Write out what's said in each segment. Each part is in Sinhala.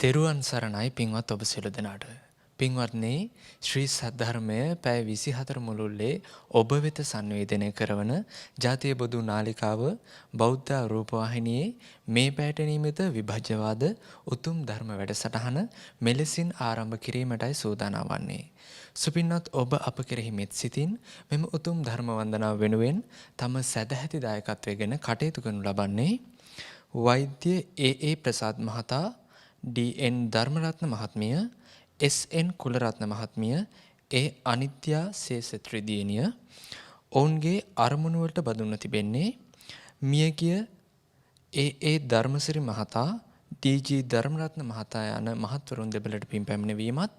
තෙරුවන් සරණයි පින්වත් ඔබ සියලු දෙනාට. පින්වත්නි ශ්‍රී සද්ධර්මය පැය 24 මුළුල්ලේ ඔබ වෙත sannivedanaya කරන ජාතිය බොදු නාලිකාව බෞද්ධ රූපවාහිනියේ මේ පැයට නියමිත විභජ්‍යවාද උතුම් ධර්ම වැඩසටහන මෙලෙසින් ආරම්භ කිරීමටයි සූදානම් වන්නේ. සුපින්වත් ඔබ අප කෙරෙහි මෙත් සිතින් මෙම උතුම් ධර්ම වන්දනාව වෙනුවෙන් තම සදැහැති දායකත්වයෙන් කටයුතු කරනු ලබන්නේ වෛද්‍ය ඒ ප්‍රසාද් මහතා, ඩී.එන්. ධර්මරත්න මහත්මිය, එස්.එන්. කුලරත්න මහත්මිය, ඒ අනිත්‍යා සේසත්‍රි දියණිය. ඔවුන්ගේ අරමුණු වලට බඳුන්ව තිබෙන්නේ මියගිය ඒ ධර්මසිරි මහතා, ඩී.ජී. ධර්මරත්න මහතා යන මහත්වරුන් දෙපළට පින් පැමිණවීමත්,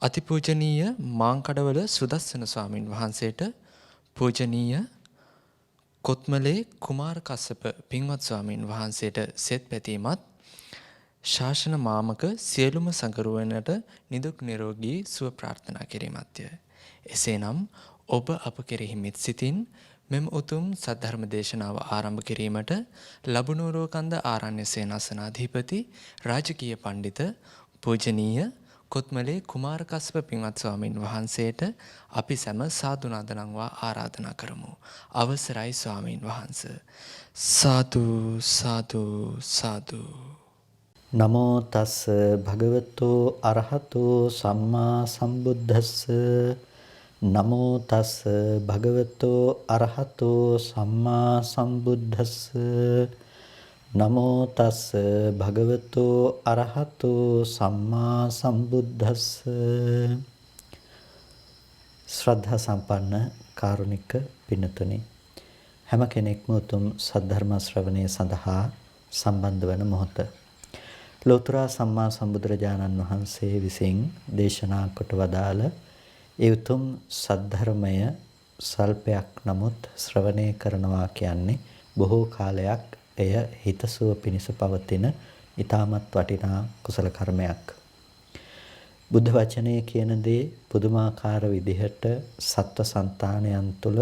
අතිපූජනීය මාංකඩවල සුදස්සන ස්වාමින් වහන්සේට, පූජනීය කොත්මලේ කුමාර කස්සප පින්වත් ස්වාමින් වහන්සේට සෙත් පැතීමත්, ශාසන මාමක සියලුම සඟරුවනට නිදුක් නිරෝගී සුව ප්‍රාර්ථනා කිරීමත්ය. එසේනම් ඔබ අප කෙරෙහි මෙත් සිතින් මෙම උතුම් සද්ධර්ම දේශනාව ආරම්භ කිරීමට ලබුණෝරුව කන්ද ආරණ්‍ය සේනාසනාධිපති රාජකීය පඬිත පූජනීය කොත්මලේ කුමාර කස්සප පින්වත් ස්වාමින් වහන්සේට අපි සැම සාදුනාද නංවා ආරාධනා කරමු. අවසරයි ස්වාමින් වහන්ස. සාදු සාදු සාදු. නමෝ තස් භගවතෝ අරහතෝ සම්මා සම්බුද්දස්ස. නමෝ තස් භගවතෝ අරහතෝ සම්මා සම්බුද්දස්ස. නමෝ තස් භගවතෝ අරහතෝ සම්මා සම්බුද්දස්ස. ශ්‍රද්ධා සම්පන්න කාරුණික පින්තුනි, හැම කෙනෙක්ම උතුම් සද්ධර්ම ශ්‍රවණය සඳහා සම්බන්ධ වන මොහොත ලෝතර සම්මා සම්බුදුරජාණන් වහන්සේ විසින් දේශනා කොට වදාළ ඒ උතුම් සද්ධර්මය සල්පයක් නමුත් ශ්‍රවණය කරනවා කියන්නේ බොහෝ කාලයක් එය හිතසුව පිණිස පවතින ඊටමත් වටිනා කුසල කර්මයක්. බුද්ධ වචනයේ කියන දේ පුදුමාකාර විදිහට සත්ව సంతානයන් තුළ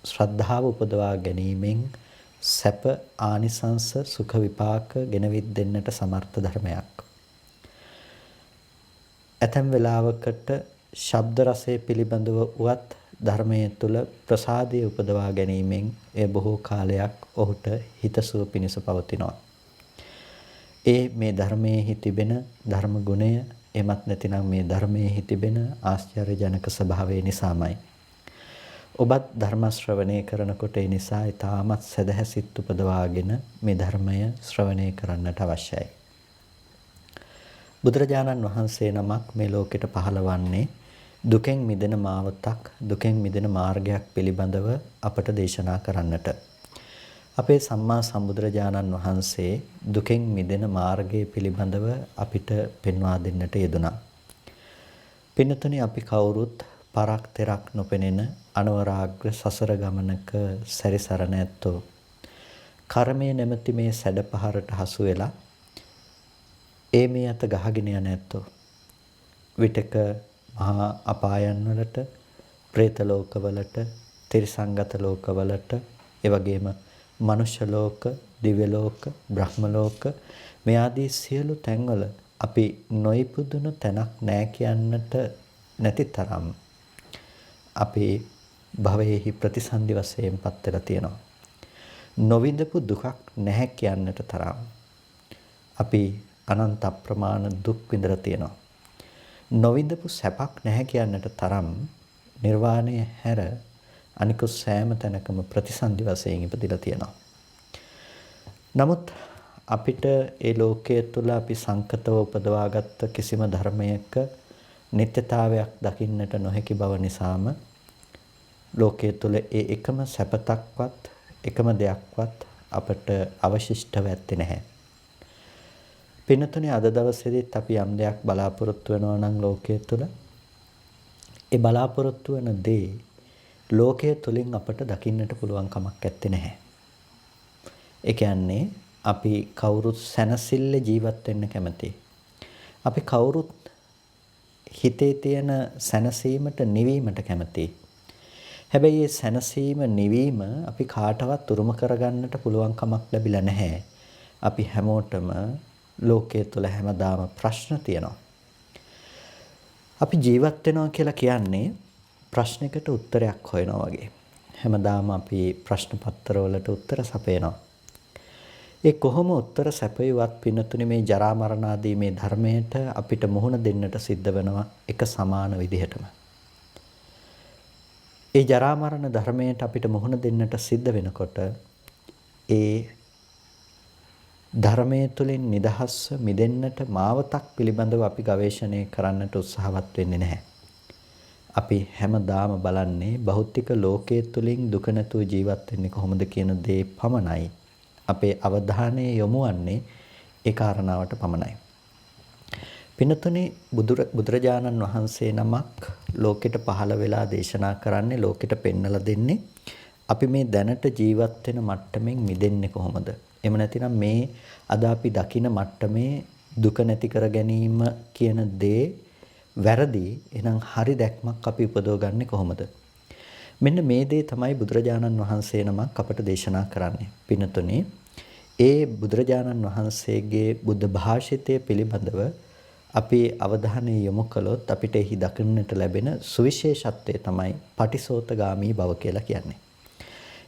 ශ්‍රද්ධාව උපදවා ගැනීමෙන් සැප ආනිසංස සුඛ විපාක ගෙනවිත් දෙන්නට සමර්ථ ධර්මයක්. ඇතැම් වෙලාවකට ශබ්ද රසය පිළිබඳව උවත් ධර්මයේ තුල ප්‍රසාදය උපදවා ගැනීමෙන් එය බොහෝ කාලයක් ඔහුට හිතසුව පිණිස පවතිනවා. ඒ මේ ධර්මයේ තිබෙන ධර්ම ගුණය එමත් නැතිනම් මේ ධර්මයේ තිබෙන ආශ්චර්යජනක ස්වභාවය නිසාමයි. ඔබත් ධර්ම ශ්‍රවණය කරනකොට ඒ නිසා ඊටමත් සදහැසිත උපදවාගෙන මේ ධර්මය ශ්‍රවණය කරන්නට අවශ්‍යයි. බුදුරජාණන් වහන්සේ නමක් මේ ලෝකෙට පහළවන්නේ දුකෙන් මිදෙන මාවතක්, දුකෙන් මිදෙන මාර්ගයක් පිළිබඳව අපට දේශනා කරන්නට. අපේ සම්මා සම්බුදුරජාණන් වහන්සේ දුකෙන් මිදෙන මාර්ගය පිළිබඳව අපිට පෙන්වා දෙන්නට යෙදුණා. පින්නතුනි, අපි කවුරුත් පරක් තෙරක් නොපෙනෙන අනවරාග්‍ර සසර ගමනක සැරිසරන ඇත්තෝ. කර්මයේ නැමැති මේ සැඩපහරට හසු වෙලා ඒ මේ අත ගහගෙන යන ඇත්තෝ. විතක මහා අපායන් වලට, പ്രേත ලෝකවලට, තිරිසංගත ලෝකවලට, ඒ වගේම මනුෂ්‍ය ලෝක, දිව්‍ය ලෝක, බ්‍රහ්ම ලෝක මේ ආදී සියලු තැන්වල අපි නොයිපදුණු තැනක් නැහැ කියන්නට නැති තරම් අපි භවයේහි ප්‍රතිසන්දි වශයෙන් පත් වෙලා තියෙනවා. නොවිඳපු දුකක් නැහැ කියන්නට තරම් අපි අනන්ත අප්‍රමාණ දුක් විඳලා තියෙනවා. නොවිඳපු සැපක් නැහැ කියන්නට තරම් නිර්වාණය හැර අනිකුත් සෑම තැනකම ප්‍රතිසන්දි වශයෙන් ඉපදිලා තියෙනවා. නමුත් අපිට ඒ ලෝකයේ තුල අපි සංකතව උපදවාගත්ත කිසිම ධර්මයක නිත්‍යතාවයක් දකින්නට නොහැකි බව නිසාම ලෝකයේ තුල ඒ එකම සැපතක්වත් එකම දෙයක්වත් අපට අවශිෂ්ටව ඇත්තේ නැහැ. පින්නතුනේ, අද දවසේදීත් අපි යම් දෙයක් බලාපොරොත්තු වෙනවා නම් ලෝකයේ තුල ඒ බලාපොරොත්තු වෙන දේ ලෝකයේ තුලින් අපට දකින්නට පුළුවන් කමක් ඇත්තේ නැහැ. ඒ කියන්නේ අපි කවුරුත් සැනසille ජීවත් වෙන්න කැමතියි. අපි කවුරුත් හිතේ තියෙන සැනසීමට නිවීමට කැමතියි. හැබැයි මේ සැනසීම නිවීම අපි කාටවත් උරුම කරගන්නට පුළුවන් කමක් ලැබිලා නැහැ. අපි හැමෝටම ලෝකයේ තුල හැමදාම ප්‍රශ්න තියෙනවා. අපි ජීවත් වෙනවා කියලා කියන්නේ ප්‍රශ්නයකට උත්තරයක් හොයනවා වගේ. හැමදාම අපි ප්‍රශ්න පත්‍රවලට උත්තර සපයනවා. ඒ කොහොම උත්තර සැපයුවත් පින්නතුනේ මේ ජරා මරණ ආදී මේ ධර්මයට අපිට මුහුණ දෙන්නට සිද්ධ වෙනවා එක සමාන විදිහටම. ඒ ජරා මරණ ධර්මයට අපිට මුහුණ දෙන්නට සිද්ධ වෙනකොට ඒ ධර්මයේ තුලින් නිදහස්ව මිදෙන්නට මාවතක් පිළිබඳව අපි ගවේෂණය කරන්නට උත්සාහවත් වෙන්නේ නැහැ. අපි හැමදාම බලන්නේ භෞතික ලෝකයේ තුලින් දුක නැතුව ජීවත් වෙන්නේ කොහොමද කියන දේ පමණයි. අපේ අවධානය යොමු වන්නේ ඒ කාරණාවට පමණයි. පින්නතුනේ බුදුරජාණන් වහන්සේ නමක් ලෝකෙට පහළ වෙලා දේශනා කරන්නේ ලෝකෙට පෙන්වලා දෙන්නේ අපි මේ දැනට ජීවත් වෙන මට්ටමින් මිදෙන්නේ කොහොමද? එහෙම නැතිනම් මේ අද අපි දකින මට්ටමේ දුක නැති කර ගැනීම කියන දේ වැරදි. එහෙනම් හරි දැක්මක් අපි උපදවගන්නේ කොහොමද? මෙන්න මේ දේ තමයි බුදුරජාණන් වහන්සේ නමක් අපට දේශනා කරන්නේ. පින්නතුනේ ඒ බුදුරජාණන් වහන්සේගේ බුද්ධ භාෂිතය පිළිබඳව අපි අවධානය යොමු කළොත් අපිට එහි දකින්නට ලැබෙන සුවිශේෂත්වය තමයි පටිසෝතගාමී බව කියලා කියන්නේ.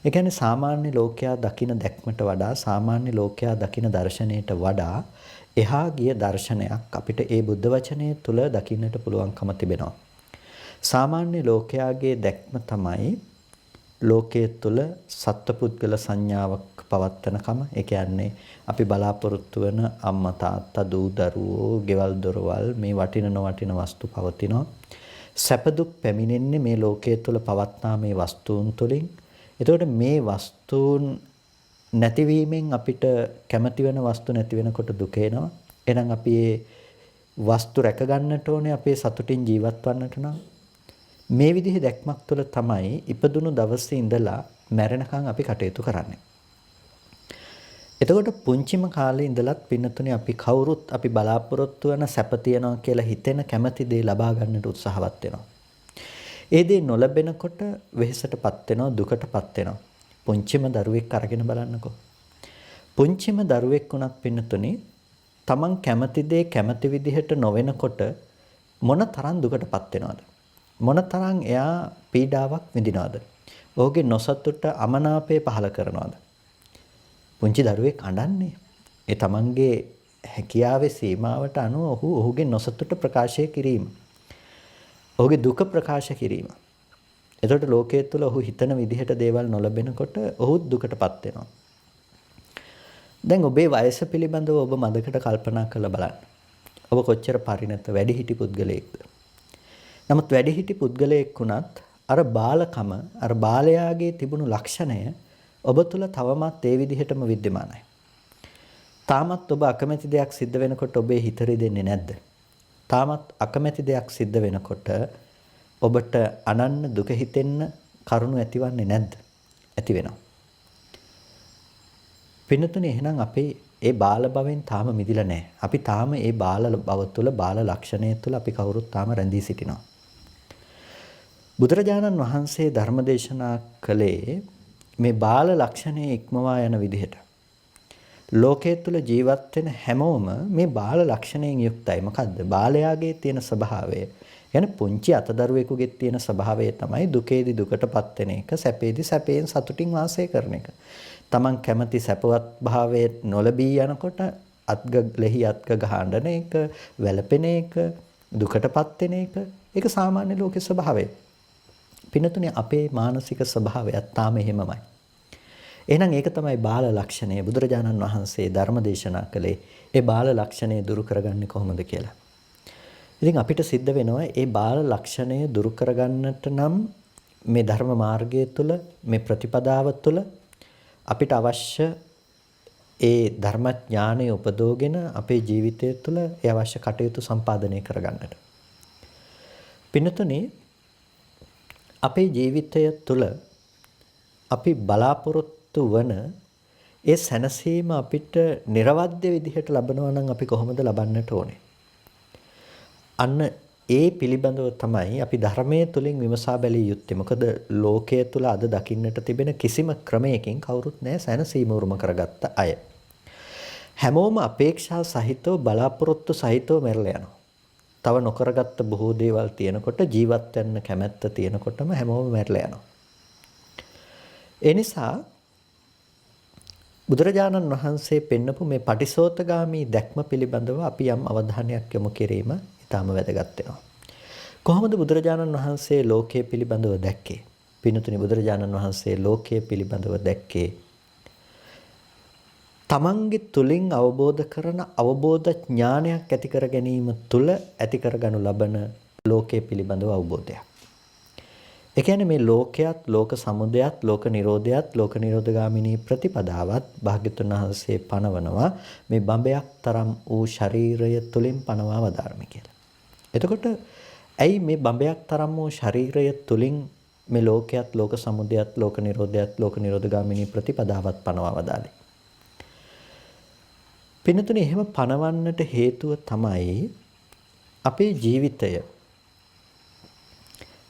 ඒ කියන්නේ සාමාන්‍ය ලෝකයා දකින දැක්මට වඩා සාමාන්‍ය ලෝකයා දකින දර්ශනයට වඩා එහා ගිය දර්ශනයක් අපිට ඒ බුද්ධ වචනය තුල දකින්නට පුළුවන්කම තිබෙනවා. සාමාන්‍ය ලෝකයාගේ දැක්ම තමයි ලෝකයේ තුල සත්පුද්ගල සංඥාවක් පවත්වනකම. ඒ කියන්නේ අපි බලාපොරොත්තු වෙන අම්මා තාත්තා දූ දරුවෝ ගෙවල් දොරවල් මේ වටින නොවටින වස්තු පවතිනවා. සැප දුක් පැමිණෙන්නේ මේ ලෝකයේ තුල පවත්නා මේ වස්තුන් තුලින්. එතකොට මේ වස්තුන් නැතිවීමෙන් අපිට කැමති වෙන වස්තු නැති වෙනකොට දුක එනවා. එහෙනම් අපි මේ වස්තු රැක ගන්නට ඕනේ අපේ සතුටින් ජීවත් වන්නට නම්. මේ විදිහේ දැක්මක් තුළ තමයි ඉපදුණු දවසේ ඉඳලා මැරෙනකන් අපි කටයුතු කරන්නේ. එතකොට පුංචිම කාලේ ඉඳලත් පින්නතුනේ අපි කවුරුත් අපි බලාපොරොත්තු වෙන සැප තියනවා කියලා හිතෙන කැමැති දේ ලබා ගන්නට උත්සාහවත් වෙනවා. ඒ දේ නොලැබෙනකොට වෙහෙසටපත් වෙනවා දුකටපත් වෙනවා. පුංචිම දරුවෙක් අරගෙන බලන්නකෝ. පුංචිම දරුවෙක් වුණත් පින්නතුනේ තමන් කැමති දේ කැමති විදිහට නොවෙනකොට මොන තරම් දුකටපත් වෙනවද? මොන තරම් එයා පීඩාවක් විඳිනවද? ඔහුගේ නොසතුට අමනාපය පහළ කරනවද? පුංචි දරුවෙක් අඬන්නේ ඒ තමන්ගේ හැකියාවේ සීමාවට අනුව ඔහුගේ නොසතුට ප්‍රකාශය කිරීම. ඔහුගේ දුක ප්‍රකාශ කිරීම. එතකොට ලෝකයේ තුල ඔහු හිතන විදිහට දේවල් නොලැබෙනකොට ඔහුත් දුකටපත් වෙනවා. දැන් ඔබේ වයස පිළිබඳව ඔබ මදකට කල්පනා කරලා බලන්න. ඔබ කොච්චර පරිණත වැඩිහිටි පුද්ගලයෙක්ද? නමුත් වැඩිහිටි පුද්ගලයෙක් වුණත් අර බාලකම අර බාලයාගේ තිබුණු ලක්ෂණය ඔබ තුල තවමත් ඒ විදිහටම विद्यමානයි. තාමත් ඔබ අකමැති දෙයක් සිද්ධ වෙනකොට ඔබේ හිත රිදෙන්නේ නැද්ද? තාමත් අකමැති දෙයක් සිද්ධ වෙනකොට ඔබට අනන්න දුක හිතෙන්න කරුණු ඇතිවන්නේ නැද්ද? ඇති වෙනවා. පින්නතුනේ එහෙනම් අපේ ඒ බාල භවෙන් තාම මිදිලා නැහැ. අපි තාම ඒ බාල භව තුළ බාල ලක්ෂණය තුළ අපි කවුරුත් තාම රැඳී සිටිනවා. බුදුරජාණන් වහන්සේ ධර්මදේශනා කළේ මේ බාල ලක්ෂණය ඉක්මවා යන විදිහට. ලෝකයේ තුල ජීවත් වෙන හැමෝම මේ බාල ලක්ෂණයෙන් යුක්තයි. මොකද්ද? බාලයාගේ තියෙන ස්වභාවය. يعني පුංචි අතදරුවෙකුගේ තියෙන ස්වභාවය තමයි දුකේදී දුකටපත් වෙන එක, සැපේදී සැපයෙන් සතුටින් වාසය කරන එක. Taman කැමති සැපවත් භාවයේ නොලබී යනකොට අත්ගලෙහි අත්ග ගහඬන එක, වැළපෙන එක, දුකටපත් වෙන එක, ඒක සාමාන්‍ය ලෝකේ ස්වභාවය. පින්නතුනේ අපේ මානසික ස්වභාවයත් තාම එහෙමමයි. එහෙනම් ඒක තමයි බාල ලක්ෂණය. බුදුරජාණන් වහන්සේ ධර්ම දේශනා කළේ ඒ බාල ලක්ෂණය දුරු කරගන්නේ කොහොමද කියලා. ඉතින් අපිට සිද්ධ වෙනවා ඒ බාල ලක්ෂණය දුරු කරගන්නට නම් මේ ධර්ම මාර්ගය තුළ මේ ප්‍රතිපදාව තුළ අපිට අවශ්‍ය ඒ ධර්මඥානය උපදෝගෙන අපේ ජීවිතය තුළ ඒ අවශ්‍ය කටයුතු සම්පාදනය කරගන්නට. පින්නතුනේ අපේ ජීවිතය තුළ අපි බලාපොරොත්තු වන ඒ සැනසීම අපිට නිර්වද්‍ය විදිහට ලබනවා නම් අපි කොහොමද ලබන්නට ඕනේ? අන්න ඒ පිළිබඳව තමයි අපි ධර්මයේ තුලින් විමසා බැලිය යුත්තේ. මොකද ලෝකයේ තුල අද දකින්නට තිබෙන කිසිම ක්‍රමයකින් කවුරුත් නැහැ සැනසීම උරුම කරගත්ත අය. හැමෝම අපේක්ෂා සහිතව බලාපොරොත්තු සහිතව මැරලා යනවා. තව නොකරගත්ත බොහෝ දේවල් තියෙනකොට ජීවත් වෙන්න කැමැත්ත තියෙනකොටම හැමෝම මැරලා යනවා. ඒ නිසා බුදුරජාණන් වහන්සේ පෙන්නපු මේ පටිසෝතගාමී දැක්ම පිළිබඳව අපි යම් අවධානයක් යොමු කිරීම ඉතාම වැදගත් වෙනවා. කොහොමද බුදුරජාණන් වහන්සේ ලෝකයේ පිළිබඳව දැක්කේ? පින්තුනි, බුදුරජාණන් වහන්සේ ලෝකයේ පිළිබඳව දැක්කේ තමන්ගේ තුලින් අවබෝධ කරන අවබෝධ ඥානයක් ඇති කර ගැනීම තුළ ඇති කරගනු ලබන ලෝකයේ පිළිබඳව අවබෝධයක්. ඒ කියන්නේ මේ ලෝකයක්, ලෝක සමුදයත්, ලෝක නිරෝධයත්, ලෝක නිරෝධගාමිනී ප්‍රතිපදාවත් භාග්‍යතුන් වහන්සේ පනවනවා මේ බඹයක් තරම් වූ ශරීරය තුලින් පනවා වදාරමි කියලා. එතකොට ඇයි මේ බඹයක් තරම් වූ ශරීරය තුලින් මේ ලෝකයක්, ලෝක සමුදයත්, ලෝක නිරෝධයත්, ලෝක නිරෝධගාමිනී ප්‍රතිපදාවත් පනවා වදාළේ? පින්නතුනේ, එහෙම පනවන්නට හේතුව තමයි අපේ ජීවිතය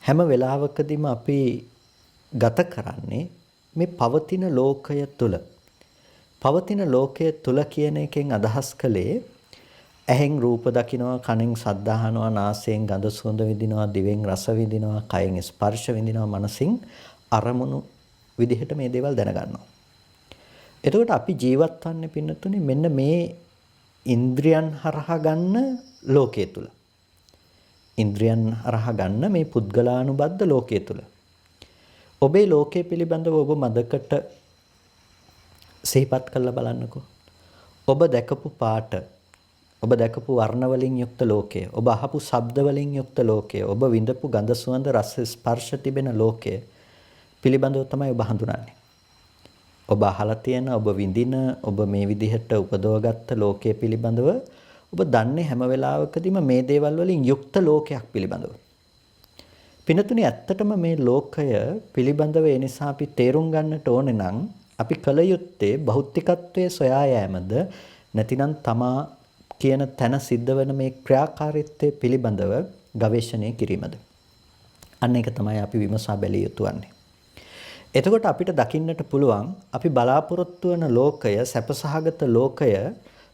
හැම වෙලාවකදීම අපි ගත කරන්නේ මේ පවතින ලෝකය තුල. පවතින ලෝකය තුල කියන එකෙන් අදහස් කළේ ඇහෙන් රූප දකිනවා, කනෙන් ශබ්ද අහනවා, නාසයෙන් ගඳ සුවඳ විඳිනවා, දිවෙන් රස විඳිනවා, කයෙන් ස්පර්ශ විඳිනවා, මනසින් අරමුණු විදිහට මේ දේවල් දැනගන්නවා. එතකොට අපි ජීවත් වන්නේ පින්නතුනේ මෙන්න මේ ඉන්ද්‍රියන් හරහා ගන්න ලෝකයේ තුල. ඉන්ද්‍රියන් හරහා ගන්න මේ පුද්ගලානුබද්ධ ලෝකයේ තුල. ඔබේ ලෝකයේ පිළිබඳව ඔබ මදකට සිහිපත් කරලා බලන්නකෝ. ඔබ දැකපු පාට, ඔබ දැකපු වර්ණ වලින් යුක්ත ලෝකය, ඔබ අහපු ශබ්ද වලින් යුක්ත ලෝකය, ඔබ විඳපු ගඳ සුවඳ රස ස්පර්ශ තිබෙන ලෝකය පිළිබඳව තමයි ඔබ හඳුනන්නේ. ඔබ අහලා තියෙන, ඔබ විඳින, ඔබ මේ විදිහට උපදවගත්ත ලෝකයේ පිළිබඳව ඔබ දන්නේ හැම වෙලාවකදීම මේ දේවල් වලින් යුක්ත ලෝකයක් පිළිබඳව. පිනතුනේ, ඇත්තටම මේ ලෝකය පිළිබඳව ඒ නිසා අපි තේරුම් ගන්නට ඕනේ නම් අපි කල යුත්තේ භෞතිකත්වයේ සොයා යෑමද නැතිනම් තමා කියන තැන සිද්ධ වෙන මේ ක්‍රියාකාරීත්වය පිළිබඳව ගවේෂණය කිරීමද? අන්න ඒක තමයි අපි විමසා බැලිය යුතු වන්නේ. එතකොට අපිට දකින්නට පුළුවන් අපි බලාපොරොත්තු වන ලෝකය, සැපසහගත ලෝකය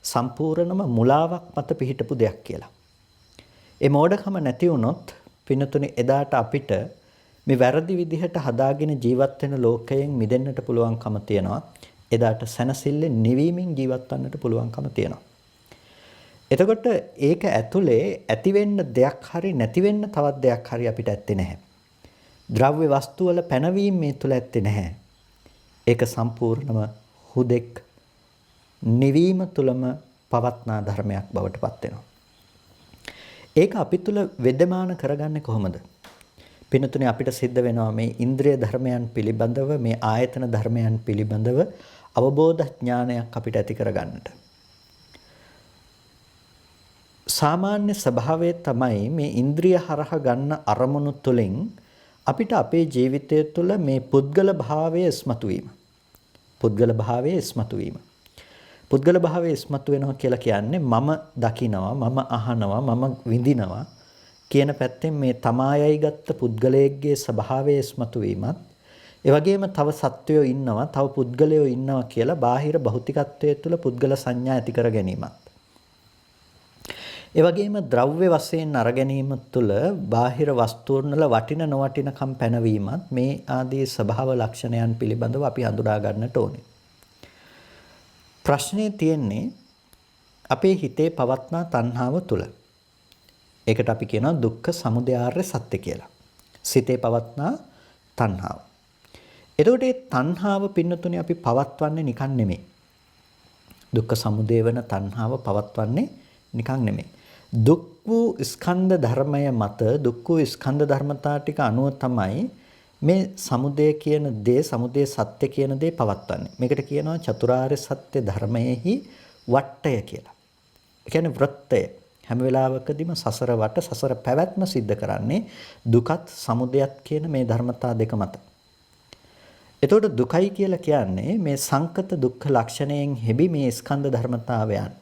සම්පූර්ණම මුලාවක් මත පිහිටපු දෙයක් කියලා. ඒ මෝඩකම නැති වුණොත් පින්නතුනේ එදාට අපිට මේ වැරදි විදිහට හදාගෙන ජීවත් වෙන ලෝකයෙන් මිදෙන්නට පුළුවන්කම තියෙනවා. එදාට සැනසෙල්ලෙන් නිවීමෙන් ජීවත් වන්නට පුළුවන්කම තියෙනවා. එතකොට ඒක ඇතුලේ ඇති වෙන්න දෙයක් හරි නැති වෙන්න තවත් දෙයක් හරි අපිට ඇත්තේ නැහැ. ද්‍රව්‍ය වස්තු වල පැනවීම මේ තුල ඇත්තේ නැහැ. ඒක සම්පූර්ණම හුදෙක් නිවීම තුලම පවත්නා ධර්මයක් බවට පත් වෙනවා. ඒක අපි තුල වෙදමාන කරගන්නේ කොහොමද? පින්නතුනේ, අපිට සිද්ධ වෙනවා මේ ඉන්ද්‍රිය ධර්මයන් පිළිබඳව, මේ ආයතන ධර්මයන් පිළිබඳව අවබෝධ ඥානයක් අපිට ඇති කරගන්නට. සාමාන්‍ය ස්වභාවය තමයි මේ ඉන්ද්‍රිය හරහා ගන්න අරමුණු තුලින් අපිට අපේ ජීවිතය තුළ මේ පුද්ගල භාවය ඉස්මතු වීම. පුද්ගල භාවය ඉස්මතු වීම. පුද්ගල භාවය ඉස්මතු වෙනවා කියලා කියන්නේ මම දකිනවා, මම අහනවා, මම විඳිනවා කියන පැත්තෙන් මේ තමායයි ගත්ත පුද්ගලයෙක්ගේ ස්වභාවය ඉස්මතු වීමත්, ඒ වගේම තව සත්වයෝ ඉන්නවා, තව පුද්ගලයෝ ඉන්නවා කියලා බාහිර භෞතිකත්වයේ තුළ පුද්ගල සංඥා ඇති කර ගැනීමත්. ඒ වගේම ද්‍රව්‍ය වශයෙන් අර ගැනීම තුළ බාහිර වස්තුන් වල වටින නොවටිනකම් පැනවීමත් මේ ආදී ස්වභාව ලක්ෂණයන් පිළිබඳව අපි හඳුනා ගන්නට ඕනේ. ප්‍රශ්නේ තියෙන්නේ අපේ හිතේ පවත්නා තණ්හාව තුළ. ඒකට අපි කියනවා දුක්ඛ සමුදයාර්ය සත්‍ය කියලා. සිතේ පවත්නා තණ්හාව. එතකොට මේ තණ්හාව පින්නතුනේ අපි පවත්වන්නේ නිකන් නෙමෙයි. දුක්ඛ සමුදය වෙන තණ්හාව පවත්වන්නේ නිකන් නෙමෙයි. දුක් වූ ස්කන්ධ ධර්මය මත, දුක් වූ ස්කන්ධ ධර්මතා ටික අනුව තමයි මේ සමුදය කියන දේ, සමුදය සත්‍ය කියන දේ පවත්වන්නේ. මේකට කියනවා චතුරාර්ය සත්‍ය ධර්මයේහි වට්ටය කියලා. ඒ කියන්නේ වෘත්තය. හැම වෙලාවකදීම සසර වට, සසර පැවැත්ම සිද්ධ කරන්නේ දුකත් සමුදයත් කියන මේ ධර්මතා දෙක මත. එතකොට දුකයි කියලා කියන්නේ මේ සංකත දුක්ඛ ලක්ෂණයෙන් හෙබි මේ ස්කන්ධ ධර්මතාවයන්.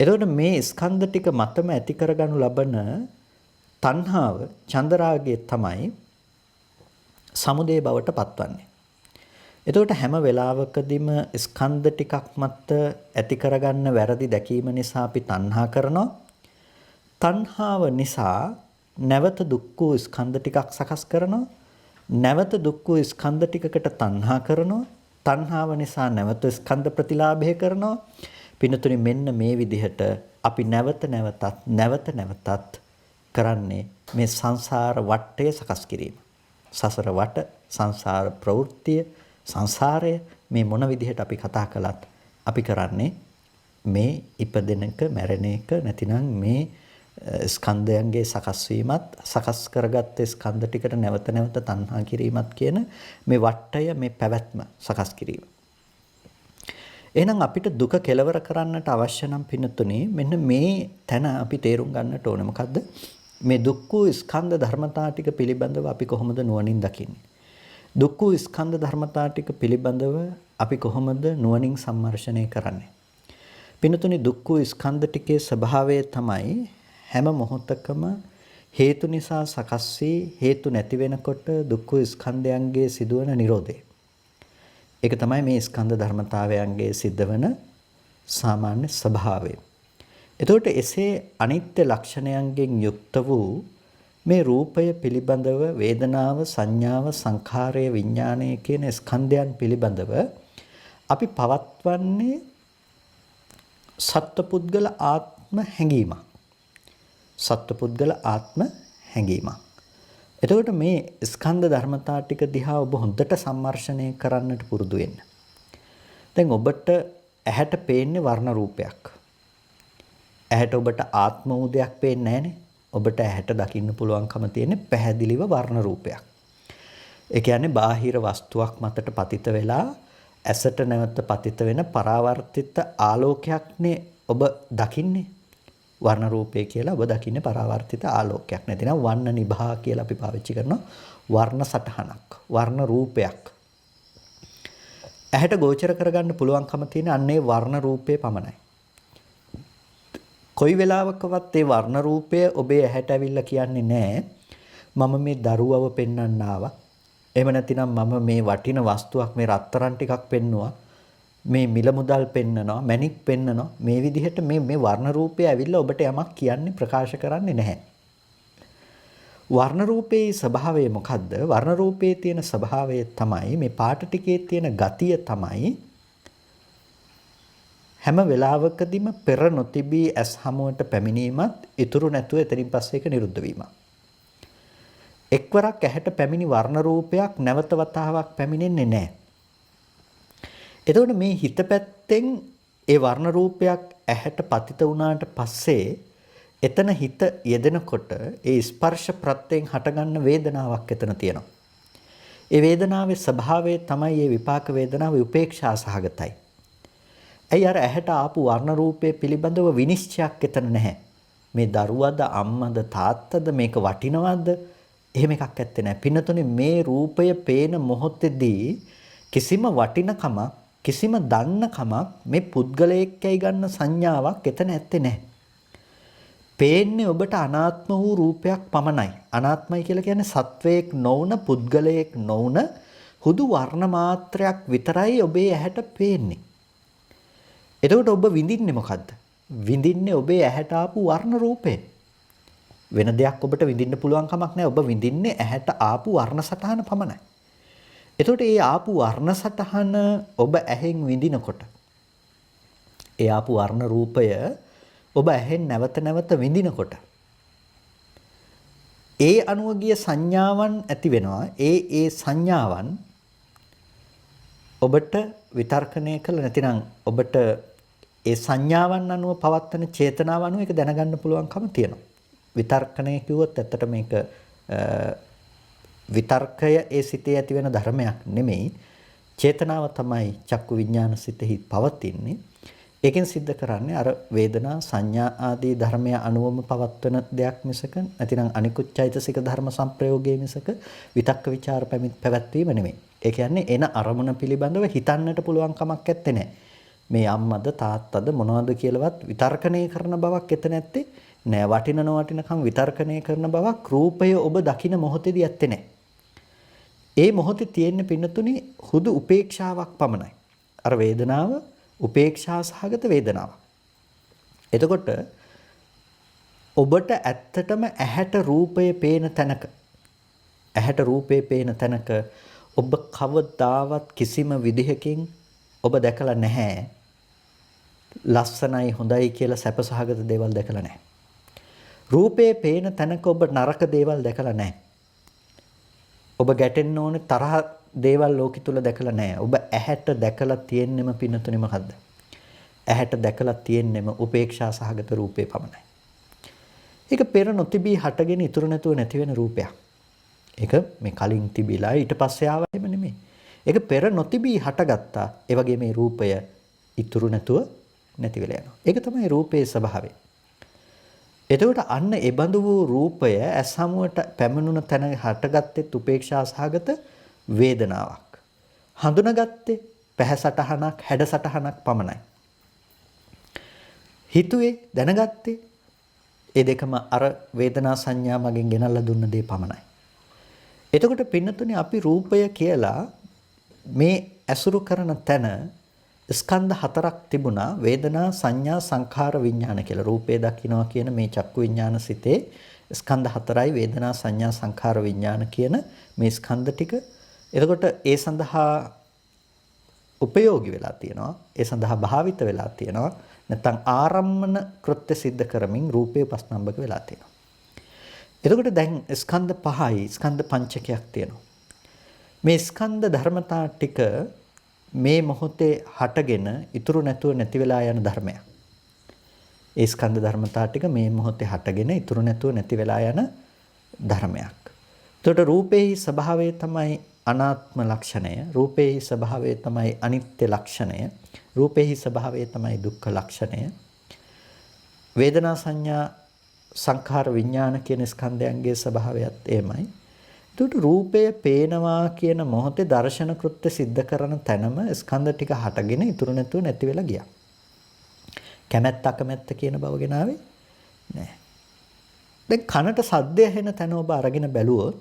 එතකොට මේ ස්කන්ධ ටික මතම ඇති කරගනු ලබන තණ්හාව, චන්දරාගය තමයි සමුදය බවට පත්වන්නේ. එතකොට හැම වෙලාවකදීම ස්කන්ධ ටිකක් මත ඇති කරගන්න වැරදි දැකීම නිසා අපි තණ්හා කරනවා. තණ්හාව නිසා නැවත දුක් වූ ස්කන්ධ ටිකක් සකස් කරනවා. නැවත දුක් වූ ස්කන්ධ ටිකකට තණ්හා කරනවා. තණ්හාව නිසා නැවත ස්කන්ධ ප්‍රතිලාභය කරනවා. පිනතුනි මෙන්න මේ විදිහට අපි නැවත නැවතත් කරන්නේ මේ සංසාර වටය සකස් කිරීම. සසර වට, සංසාර ප්‍රවෘත්තිය, සංසාරය මේ මොන විදිහට අපි කතා කළත් අපි කරන්නේ මේ ඉපදෙන එක, මැරෙන එක නැතිනම් මේ ස්කන්ධයන්ගේ සකස් වීමත්, සකස් කරගත්ත ස්කන්ධ ටිකට නැවත තණ්හා කිරීමත් කියන මේ වටය, මේ පැවැත්ම සකස් කිරීම. එහෙනම් අපිට දුක කෙලවර කරන්නට අවශ්‍ය නම් පින්නතුනේ මෙන්න මේ තැන අපි තේරුම් ගන්නට ඕනේ. මොකද්ද? මේ දුක් වූ ස්කන්ධ ධර්මතා ටික පිළිබඳව අපි කොහොමද නුවණින් දකින්නේ? දුක් වූ ස්කන්ධ ධර්මතා ටික පිළිබඳව අපි කොහොමද නුවණින් සම්මර්ෂණය කරන්නේ? පින්නතුනේ දුක් වූ ස්කන්ධ ටිකේ ස්වභාවය තමයි හැම මොහොතකම හේතු නිසා සකස් වී හේතු නැති වෙනකොට දුක් වූ ස්කන්ධයන්ගේ සිදුවන නිරෝධය. ඒක තමයි මේ ස්කන්ධ ධර්මතාවයන්ගේ සිද්ධවන සාමාන්‍ය ස්වභාවය. එතකොට එසේ අනිත්‍ය ලක්ෂණයන්ගෙන් යුක්ත වූ මේ රූපය පිළිබඳව වේදනාව, සංඥාව, සංඛාරය, විඥානය කියන ස්කන්ධයන් පිළිබඳව අපි පවත්වන්නේ සත්පුද්ගල ආත්ම හැඟීමක්. සත්පුද්ගල ආත්ම හැඟීමක්. එතකොට මේ ස්කන්ධ ධර්මතා ටික දිහා ඔබ හොඳට සම්මර්ෂණය කරන්නට පුරුදු වෙන්න. දැන් ඔබට ඇහැට පේන්නේ වර්ණ රූපයක්. ඇහැට ඔබට ආත්ම උදයක් පේන්නේ නැහනේ. ඔබට ඇහැට දකින්න පුළුවන්කම තියෙන්නේ පැහැදිලිව වර්ණ රූපයක්. ඒ කියන්නේ බාහිර වස්තුවක් මතට පතිත වෙලා ඇසට නැවත පතිත වෙන පරාවර්තිත ආලෝකයක්නේ ඔබ දකින්නේ. වර්ණ රූපය කියලා ඔබ දකින්නේ පරාවර්තිත ආලෝකයක්. නැතිනම් වර්ණ නිභා කියලා අපි පාවිච්චි කරනවා. වර්ණ සටහනක්, වර්ණ රූපයක්. ඇහැට ගෝචර කරගන්න පුළුවන්කම තියෙන අන්නේ වර්ණ රූපේ පමණයි. කොයි වෙලාවකවත් ඒ වර්ණ රූපය ඔබේ ඇහැට ඇවිල්ලා කියන්නේ නැහැ මම මේ දරුවව පෙන්වන්න ආවා. එහෙම නැතිනම් මම මේ වටින වස්තුවක්, මේ රත්තරන් ටිකක් පෙන්නුවා. මේ මිල මුදල් පෙන්නනවා, මැණික් පෙන්නනවා. මේ විදිහට මේ වර්ණ රූපය ඇවිල්ලා ඔබට යමක් කියන්නේ, ප්‍රකාශ කරන්නේ නැහැ. වර්ණ රූපේ ස්වභාවය මොකද්ද? වර්ණ රූපේ තියෙන ස්වභාවය තමයි මේ පාට ටිකේ තියෙන ගතිය තමයි හැම වෙලාවකදීම පෙර නොතිබී ඇස් හමුවට පැමිණීමත් ඉතුරු නැතුව එතනින් පස්සේ ඒක නිරුද්ධ වීමක්. එක්වරක් ඇහැට පැමිණි වර්ණ රූපයක් නැවත වතාවක් පැමිණෙන්නේ නැහැ. එතකොට මේ හිත පැත්තෙන් ඒ වර්ණ රූපයක් ඇහැට පතිත වුණාට පස්සේ එතන හිත යෙදෙනකොට ඒ ස්පර්ශ ප්‍රත්‍යයෙන් හටගන්න වේදනාවක් එතන තියෙනවා. ඒ වේදනාවේ ස්වභාවය තමයි මේ විපාක වේදනාව උපේක්ෂා සහගතයි. ඇයි අර ඇහැට ආපු වර්ණ රූපයේ පිළිබඳව විනිශ්චයක් එතන නැහැ. මේ දරුවද, අම්මද, තාත්තද, මේක වටිනවද? එහෙම එකක් ඇත්තේ නැහැ. පින්නතුනේ මේ රූපය පේන මොහොතේදී කිසිම වටිනකමක්, කිසිම දන්නකමක් මේ පුද්ගලයෙක්යි ගන්න සංඥාවක් එතන ඇත්තේ නැහැ. පේන්නේ ඔබට අනාත්ම වූ රූපයක් පමණයි. අනාත්මයි කියලා කියන්නේ සත්වයක් නොවන, පුද්ගලයෙක් නොවන හුදු වර්ණ මාත්‍රයක් විතරයි ඔබේ ඇහැට පේන්නේ. එතකොට ඔබ විඳින්නේ මොකද්ද? විඳින්නේ ඔබේ ඇහැට ආපු වර්ණ රූපය. වෙන දෙයක් ඔබට විඳින්න පුළුවන් කමක් නැහැ. ඔබ විඳින්නේ ඇහැට ආපු වර්ණ සටහන පමණයි. එතකොට ඒ ආපු වර්ණ සටහන ඔබ ඇහෙන් විඳිනකොට ඒ ආපු වර්ණ රූපය ඔබ ඇහෙන් නැවත නැවත විඳිනකොට ඒ අනුව ගිය සංඥාවන් ඇති වෙනවා. ඒ සංඥාවන් ඔබට විතර්කණය කළ නැතිනම් ඔබට ඒ සංඥාවන් අනුව පවත්තන චේතනාව අනුව ඒක දැනගන්න පුළුවන්කම තියෙනවා. විතර්කණය කිව්වොත් ඇත්තට මේක විතර්කය ඒ සිතේ ඇති වෙන ධර්මයක් නෙමෙයි. චේතනාව තමයි චක්කු විඥාන සිතෙහි පවතින්නේ. ඒකෙන් සිද්ධ කරන්නේ අර වේදනා, සංඥා ආදී ධර්මය අනුවම පවත්වන දෙයක් මිසක නැතිනම් අනිකුත් චෛතසික ධර්ම සංප්‍රයෝගයේ මිසක විතක්ක ਵਿਚාර පැවැත්වීම නෙමෙයි. ඒ කියන්නේ එන අරමුණ පිළිබඳව හිතන්නට පුළුවන් කමක් නැත්තේ නෑ. මේ අම්මද තාත්තද මොනවද කියලාවත් විතර්කණය කරන බවක් එතන නැත්තේ නෑ. වටින නොවටිනකම් විතර්කණය කරන බවක් රූපය ඔබ දකින මොහොතේදී ඇත්තේ නෑ. ඒ මොහොතේ තියෙන පින්නතුනි හුදු උපේක්ෂාවක් පමණයි. අර වේදනාව උපේක්ෂා සහගත වේදනාවක්. එතකොට ඔබට ඇත්තටම ඇහැට රූපය පේන තැනක ඔබ කවදාවත් කිසිම විදිහකින් ඔබ දැකලා නැහැ. ලස්සනයි හොඳයි කියලා සැපසහගත දේවල් දැකලා නැහැ. රූපේ පේන තැනක ඔබ නරක දේවල් දැකලා නැහැ. ඔබ ගැටෙන්න ඕනේ තරහ දේවල් ලෝකෙ තුල දැකලා නැහැ. ඔබ ඇහැට දැකලා තියෙන්නෙම පින්නතුනේ මොකද්ද? ඇහැට දැකලා තියෙන්නෙම උපේක්ෂා සහගත රූපේ පමණයි. ඒක පෙර නොතිබී හටගෙන ඉතුරු නැතුව නැති වෙන රූපයක්. ඒක මේ කලින් තිබිලා ඊට පස්සේ ආව එහෙම නෙමෙයි. ඒක පෙර නොතිබී හටගත්තා. ඒ වගේ මේ රූපය ඉතුරු නැතුව නැති වෙලා යනවා. ඒක තමයි රූපයේ ස්වභාවය. එතකොට අන්න ඒ බඳු වූ රූපය ඇස් හමුවට පැමිණුණ තැන හටගත්තේ උපේක්ෂා සහගත වේදනාවක්. හඳුනාගත්තේ පැහැසටහනක් හැඩසටහනක් පමණයි. හිතුවේ දැනගත්තේ ඒ දෙකම අර වේදනා සංඥා මගෙන් ගෙනල්ලා දුන්න දේ පමණයි. එතකොට පින්නතුනේ අපි රූපය කියලා මේ ඇසුරු කරන තැන ස්කන්ධ හතරක් තිබුණා වේදනා සංඥා සංඛාර විඥාන කියලා. රූපය දකින්නවා කියන මේ චක්කු විඥාන සිතේ ස්කන්ධ හතරයි වේදනා සංඥා සංඛාර විඥාන කියන මේ ස්කන්ධ ටික. එතකොට ඒ සඳහා උපයෝගී වෙලා තියෙනවා. ඒ සඳහා භාවිත වෙලා තියෙනවා. නැත්නම් ආරම්මන කෘත්‍ය સિદ્ધ කරමින් රූපේ උපස්තම්භක වෙලා තියෙනවා. එතකොට දැන් ස්කන්ධ පහයි ස්කන්ධ පංචකයක් තියෙනවා. මේ ස්කන්ධ ධර්මතා ටික මේ මොහොතේ හටගෙන ඉතුරු නැතුව නැති වෙලා යන ධර්මයක්. ඒ ස්කන්ධ ධර්මතා ටික මේ මොහොතේ හටගෙන ඉතුරු නැතුව නැති වෙලා යන ධර්මයක්. එතකොට රූපේහි ස්වභාවය තමයි අනාත්ම ලක්ෂණය. රූපේහි ස්වභාවය තමයි අනිත්‍ය ලක්ෂණය. රූපේහි ස්වභාවය තමයි දුක්ඛ ලක්ෂණය. වේදනා සංඥා සංඛාර විඥාන කියන ස්කන්ධයන්ගේ ස්වභාවයත් එමයයි. එතකොට රූපය පේනවා කියන මොහොතේ දර්ශන කෘත්‍ය સિદ્ધ කරන තැනම ස්කන්ධ ටික හටගෙන ඉතුරු නැතුව නැති වෙලා ගියා. කැමැත්ත අකමැත්ත කියන බව ගෙනාවේ නෑ. දැන් කනට සද්දය ඇහෙන තැන ඔබ අරගෙන බැලුවොත්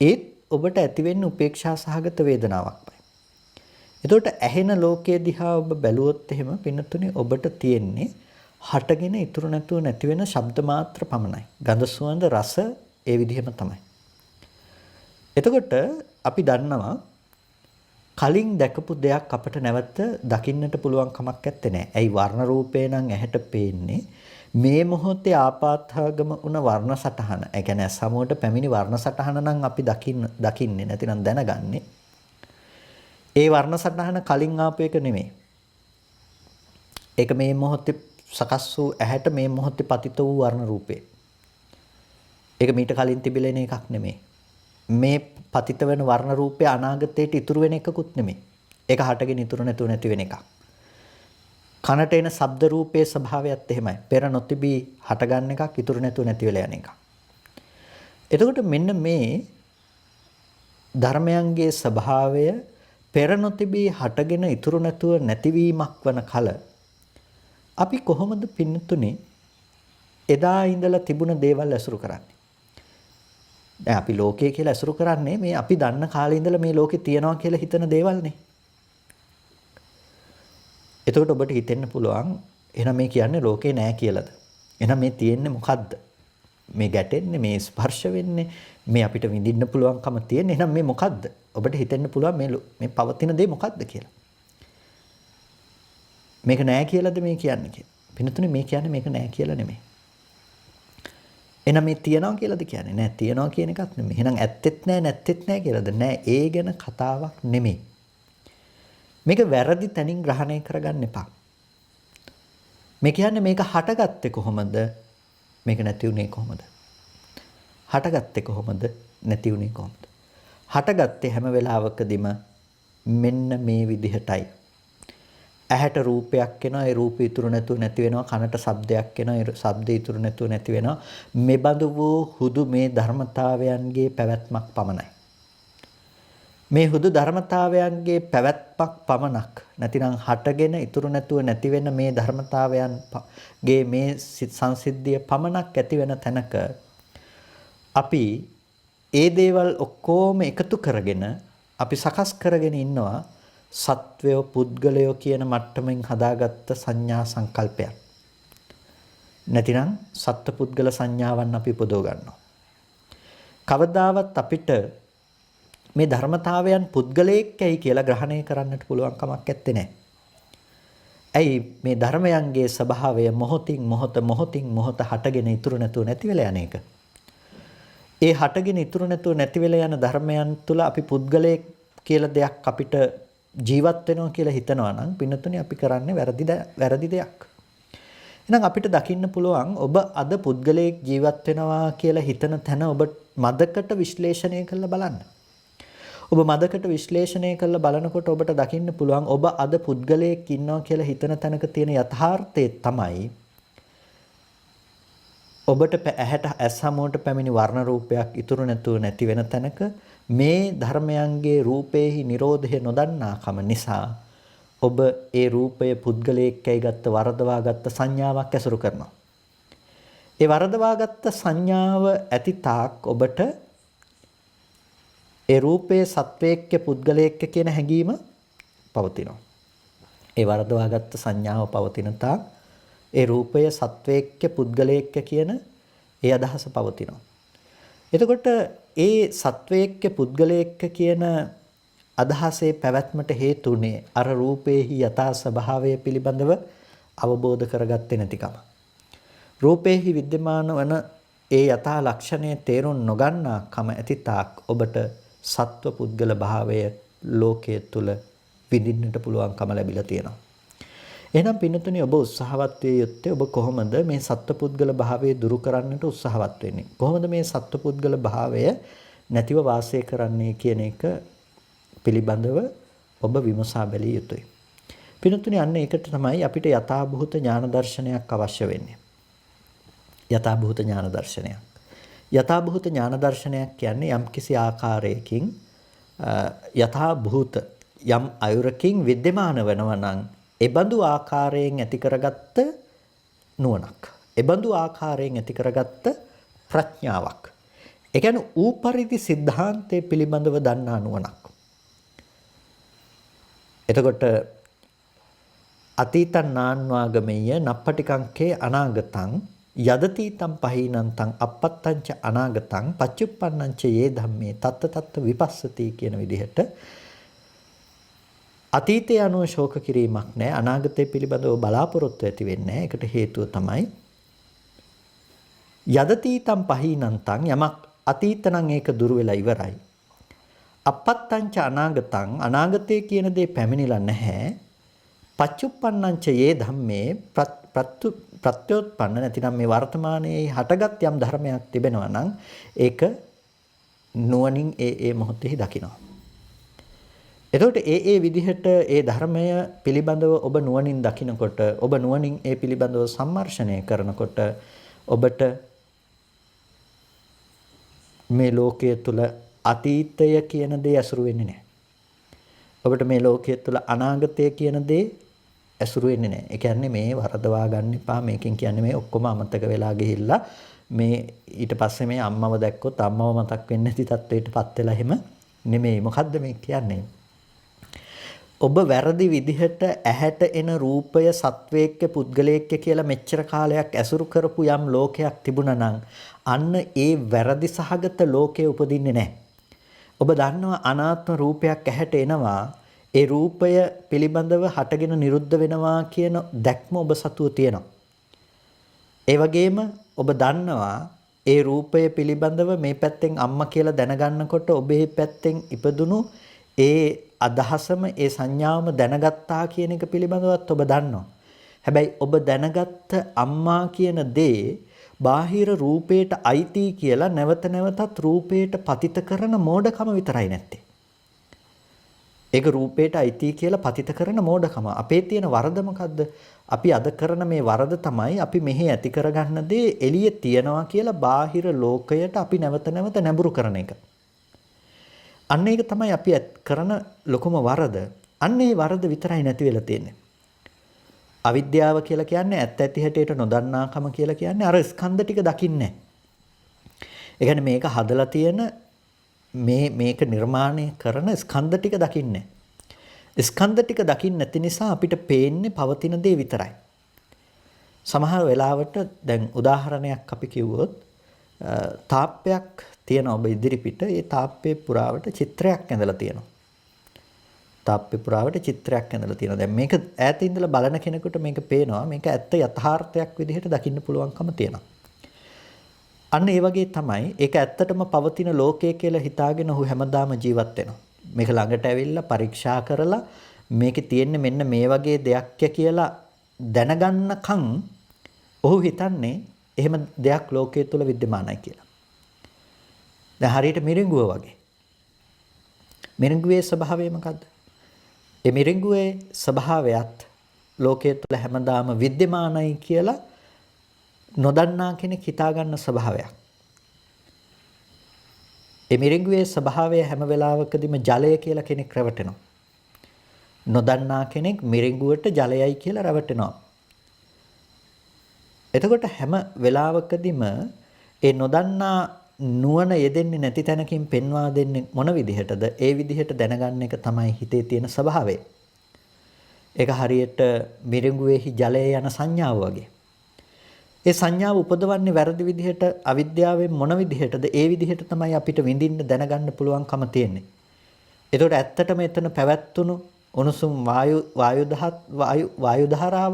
ඒත් ඔබට ඇති වෙන්නේ උපේක්ෂා සහගත වේදනාවක්මයි. එතකොට ඇහෙන ලෝකයේ දිහා ඔබ බැලුවොත් එහෙම පින්නතුනේ ඔබට තියෙන්නේ හටගෙන ඉතුරු නැතුව නැති වෙන ශබ්ද මාත්‍ර පමණයි. ගඳ සුවඳ රස ඒ විදිහම තමයි. එතකොට අපි දන්නවා කලින් දැකපු දෙයක් අපට නැවත දකින්නට පුළුවන් කමක් නැත්තේ නෑ. ඇයි වර්ණ රූපේ නම් ඇහැට පේන්නේ මේ මොහොතේ ආපාතාගම වුණ වර්ණ සටහන. ඒ කියන්නේ සමුවට පැමිණි වර්ණ සටහන නම් අපි දකින්නේ නැතිනම් දැනගන්නේ. ඒ වර්ණ සටහන කලින් ආපු එක නෙමෙයි. ඒක මේ මොහොතේ සකස් වූ ඇහැට මේ මොහොතේ පතිත වූ වර්ණ රූපේ. ඒක මීට කලින් තිබිලා එන එකක් නෙමෙයි. මේ පතිත වෙන වර්ණ රූපය අනාගතයට ඉතුරු වෙන එකකුත් නෙමෙයි. ඒක හටගෙන ඉතුරු නැතුව නැති වෙන එකක්. කනට එන ශබ්ද රූපයේ ස්වභාවයත් එහෙමයි. පෙර නොතිබී හටගන්න එකක් ඉතුරු නැතුව නැති වෙලා යන එකක්. එතකොට මෙන්න මේ ධර්මයන්ගේ ස්වභාවය පෙර නොතිබී හටගෙන ඉතුරු නැතුව නැතිවීමක් වන කල අපි කොහොමද පින්නතුනේ එදා ඉඳලා තිබුණ දේවල් ඇසුරු කරන්නේ? දැන් අපි ලෝකය කියලා ඇසුරු කරන්නේ මේ අපි දන්න කාලේ ඉඳලා මේ ලෝකේ තියනවා කියලා හිතන දේවල්නේ. එතකොට ඔබට හිතෙන්න පුළුවන් එහෙනම් මේ කියන්නේ ලෝකේ නෑ කියලාද? එහෙනම් මේ තියෙන්නේ මොකද්ද? මේ ගැටෙන්නේ මේ ස්පර්ශ වෙන්නේ මේ අපිට විඳින්න පුළුවන්කම තියෙන්නේ. එහෙනම් මේ මොකද්ද? ඔබට හිතෙන්න පුළුවන් මේ පවතින දේ මොකද්ද කියලා. මේක නෑ කියලාද මේ කියන්නේ කියලා. පින්නතුනේ මේ කියන්නේ මේක නෑ කියලා නෙමෙයි. එහෙනම් මේ තියනවා කියලාද කියන්නේ? නෑ තියනවා කියන එකක් නෙමෙයි. එහෙනම් ඇත්තෙත් නෑ නැත්තෙත් නෑ කියලාද? නෑ ඒ ගැන කතාවක් නෙමෙයි. මේක වැරදි තැනින් ග්‍රහණය කරගන්න එපා. මේ කියන්නේ මේක හටගත්තේ කොහොමද? මේක නැති වුණේ කොහොමද? හටගත්තේ කොහොමද? නැති වුණේ කොහොමද? හටගත්තේ හැම වෙලාවකදීම මෙන්න මේ විදිහටයි. ඇහැට රූපයක් එනවා, ඒ රූපය ඉතුරු නැතුව නැති වෙනවා. කනට ශබ්දයක් එනවා, ඒ ශබ්දය ඉතුරු නැතුව නැති වෙනවා. මෙබඳු වූ හුදු මේ ධර්මතාවයන්ගේ පැවැත්මක් පමණයි. මේ හුදු ධර්මතාවයන්ගේ පැවැත්මක් පමණක් නැතිනම් හටගෙන ඉතුරු නැතුව නැති වෙන මේ ධර්මතාවයන්ගේ මේ සංසිද්ධිය පමණක් ඇති වෙන තැනක අපි ඒ දේවල් ඔක්කොම එකතු කරගෙන අපි සකස් කරගෙන ඉන්නවා සත්වය පුද්ගලය කියන මට්ටමින් හදාගත්ත සංඥා සංකල්පයක්. නැතිනම් සත්ත්ව පුද්ගල සංඥාවන් අපි උපදව ගන්නවා. කවදාවත් අපිට මේ ධර්මතාවයන් පුද්ගලයෙක්යි කියලා ග්‍රහණය කරන්නට පුළුවන් කමක් නැත්තේ නෑ. ඇයි මේ ධර්මයන්ගේ ස්වභාවය මොහොතින් මොහොත හටගෙන ඉතුරු නැතුව නැති වෙලා යන එක. ඒ හටගෙන ඉතුරු නැතුව නැති වෙලා යන ධර්මයන් තුල අපි පුද්ගලයෙක් කියලා දෙයක් අපිට ජීවත් වෙනවා කියලා හිතනවා නම් පින්නතුනේ අපි කරන්නේ වැරදි දෙයක්. එහෙනම් අපිට දකින්න පුළුවන් ඔබ අද පුද්ගලයෙක් ජීවත් වෙනවා කියලා හිතන තැන ඔබ මදකට විශ්ලේෂණය කරලා බලන්න. ඔබ මදකට විශ්ලේෂණය කරලා බලනකොට ඔබට දකින්න පුළුවන් ඔබ අද පුද්ගලයෙක් ඉන්නවා කියලා හිතන තැනක තියෙන යථාර්ථය තමයි ඔබට ඇහැට ඇස් හමුවට පැමිණි වර්ණ රූපයක් ඉතුරු නැතුව නැති වෙන තැනක මේ ධර්මයන්ගේ රූපේහි Nirodhe නොදන්නාකම නිසා ඔබ ඒ රූපය පුද්ගලයෙක්යි ගත්ත වරදවා ගත්ත සංඥාවක් ඇසුරු කරනවා. ඒ වරදවා ගත්ත සංඥාව ඇති තාක් ඔබට ඒ රූපයේ සත්වයේක්ක පුද්ගලයෙක්ක කියන හැඟීම පවතිනවා. ඒ වරදවා ගත්ත සංඥාව පවතින තාක් ඒ රූපය සත්වයේක්ක පුද්ගලයෙක්ක කියන ඒ අදහස පවතිනවා. එතකොට ඒ සත්වයේක්ක පුද්ගලයෙක්ක කියන අදහසේ පැවැත්මට හේතුුනේ අර රූපේහි යථා ස්වභාවය පිළිබඳව අවබෝධ කරගත්තේ නැතිකම. රූපේහි विद्यमान වන ඒ යථා ලක්ෂණය තේරුම් නොගන්නා කම ඇති තාක් ඔබට සත්ව පුද්ගල භාවය ලෝකයේ තුල විඳින්නට පුළුවන්කම ලැබිලා තියෙනවා. එහෙනම් පින්නතුනි ඔබ උත්සාහවත් විය යුත්තේ ඔබ කොහොමද මේ සත්ව පුද්ගල භාවය දුරු කරන්නට උත්සාහවත් වෙන්නේ? කොහොමද මේ සත්ව පුද්ගල භාවය නැතිව වාසය කරන්නේ කියන එක පිළිබඳව ඔබ විමසා බැලිය යුතුයි. පින්නතුනි අන්න ඒකට තමයි අපිට යථාභූත ඥාන දර්ශනයක් අවශ්‍ය වෙන්නේ. යථාභූත ඥාන දර්ශනයක්. යථාභූත ඥාන දර්ශනයක් කියන්නේ යම්කිසි ආකාරයකින් යථාභූත යම් අයුරකින් विद्यमान වෙනවා නම් එබඳු ආකාරයෙන් ඇති කරගත්ත නුවණක්. එබඳු ආකාරයෙන් ඇති කරගත්ත ප්‍රඥාවක්. ඒ කියන්නේ ඌපරිදි સિદ્ધාන්තය පිළිබඳව දන්නා නුවණක්. එතකොට අතීතං නාන්වාගමෙය නප්පටිකංකේ අනාගතං යදතීතං පහීනන්තං අපත්තංච අනාගතං පච්චුප්පන්නංච යේ ධම්මේ තත්ත විපස්සති කියන විදිහට අතීතය අනුව ශෝක කිරීමක් නැහැ අනාගතය පිළිබඳව බලාපොරොත්තු ඇති වෙන්නේ නැහැ. ඒකට හේතුව තමයි යදතීතං පහීනන්තං යමක් අතීත නම් ඒක දුර වෙලා ඉවරයි. අපත්තංච අනාගතං අනාගතය කියන දේ පැමිණිලා නැහැ. පච්චුප්පන්නංච යේ ධම්මේ ප්‍රත්‍යෝත්පන්න නැතිනම් මේ වර්තමානයේ හටගත් යම් ධර්මයක් තිබෙනවා නම් ඒක නුවණින් ඒ මොහොතේ දකිනවා. එතකොට ඒ විදිහට ඒ ධර්මය පිළිබඳව ඔබ නුවණින් දකිනකොට ඔබ නුවණින් ඒ පිළිබඳව සම්මර්ෂණය කරනකොට ඔබට මේ ලෝකයේ තුල අතීතය කියන දේ ඇසුරු වෙන්නේ නැහැ. ඔබට මේ ලෝකයේ තුල අනාගතය කියන දේ ඇසුරු වෙන්නේ නැහැ. ඒ කියන්නේ මේ වරදවා ගන්න එපා. මේකෙන් කියන්නේ මේ ඔක්කොම අමතක වෙලා ගිහිල්ලා මේ ඊට පස්සේ මේ අම්මව දැක්කොත් අම්මව මතක් වෙන්නේ නැති තත්ත්වයකටපත් වෙලා එහෙම නෙමෙයි. මොකද්ද මේ කියන්නේ? ඔබ වැරදි විදිහට ඇහැට එන රූපය සත්වයේක්ක පුද්ගලයෙක්ක කියලා මෙච්චර කාලයක් ඇසුරු කරපු යම් ලෝකයක් තිබුණා නම් අන්න ඒ වැරදි සහගත ලෝකයේ උපදින්නේ නැහැ. ඔබ දන්නවා අනාත්ම රූපයක් ඇහැට එනවා ඒ රූපය පිළිබඳව හටගෙන නිරුද්ධ වෙනවා කියන දැක්ම ඔබ සතුව තියෙනවා. ඒ වගේම ඔබ දන්නවා ඒ රූපය පිළිබඳව මේ පැත්තෙන් අම්මා කියලා දැනගන්නකොට ඔබේ පැත්තෙන් ඉපදුණු ඒ අදහසම ඒ සංඥාවම දැනගත්තා කියන එක පිළිබඳවත් ඔබ දන්නවා. හැබැයි ඔබ දැනගත්ත අම්මා කියන දේ බාහිර රූපයට අයිති කියලා නැවත නැවතත් රූපයට පතිත කරන මෝඩකම විතරයි නැත්තේ. ඒක රූපයට අයිති කියලා පතිත කරන මෝඩකම. අපේ තියෙන වරද මොකද්ද? අපි අද කරන මේ වරද තමයි අපි මෙහි ඇති කරගන්න දේ එළියේ තියනවා කියලා බාහිර ලෝකයට අපි නැවත නැවත නැඹුරු කරන එක. අන්න ඒක තමයි අපි කරන ලොකුම වරද. අන්න ඒ වරද විතරයි නැති වෙලා තියෙන්නේ. අවිද්‍යාව කියලා කියන්නේ ඇත්ත ඇති හැටියට නොදන්නාකම කියලා කියන්නේ අර ස්කන්ධ ටික දකින්නේ නැහැ. ඒ කියන්නේ මේක හදලා තියෙන මේක නිර්මාණය කරන ස්කන්ධ ටික දකින්නේ. ස්කන්ධ ටික දකින්න නැති නිසා අපිට පේන්නේ පවතින දේ විතරයි. සමහර වෙලාවට දැන් උදාහරණයක් අපි කිව්වොත් තාප්පයක් තියෙන ඔබ ඉදිරිපිට ඒ තාප්පේ පුරාවට චිත්‍රයක් ඇඳලා තියෙනවා. තාප්පේ පුරාවට චිත්‍රයක් ඇඳලා තියෙනවා. දැන් මේක ඈත ඉඳලා බලන කෙනෙකුට මේක පේනවා. මේක ඇත්ත යථාර්ථයක් විදිහට දකින්න පුළුවන්කම තියෙනවා. අන්න ඒ වගේ තමයි ඒක ඇත්තටම පවතින ලෝකය කියලා හිතාගෙන ඔහු හැමදාම ජීවත් වෙනවා. මේක ළඟට ඇවිල්ලා පරීක්ෂා කරලා මේකේ තියෙන්නේ මෙන්න මේ වගේ දෙයක් කියලා දැනගන්නකම් ඔහු හිතන්නේ එහෙම දෙයක් ලෝකයේ තුල विद्यමානයි කියලා. දැන් හරියට මිරිඟුව වගේ. මිරිඟුවේ ස්වභාවය මොකද්ද? ඒ මිරිඟුවේ ස්වභාවයත් ලෝකයේ තුල හැමදාම विद्यමානයි කියලා නොදන්නා කෙනෙක් හිතාගන්න ස්වභාවයක්. ඒ මිරිඟුවේ ස්වභාවය හැම වෙලාවකදීම ජලය කියලා කෙනෙක් රැවටෙනවා. නොදන්නා කෙනෙක් මිරිඟුවට ජලයයි කියලා රැවටෙනවා. එතකොට හැම වෙලාවකදීම ඒ නොදන්නා නුවණ යෙදෙන්නේ නැති තැනකින් පෙන්වා දෙන්නේ මොන විදිහටද? ඒ විදිහට දැනගන්න එක තමයි හිතේ තියෙන ස්වභාවය. ඒක හරියට මිරිඟුවේහි ජලය යන සංඥාව වගේ. ඒ සංඥාව උපදවන්නේ වැරදි විදිහට අවිද්‍යාවෙන් මොන විදිහටද? ඒ විදිහට තමයි අපිට විඳින්න දැනගන්න පුළුවන්කම තියෙන්නේ. ඒතකොට ඇත්තටම එතන පැවැත්තුණු උණුසුම් වායු ධාරාව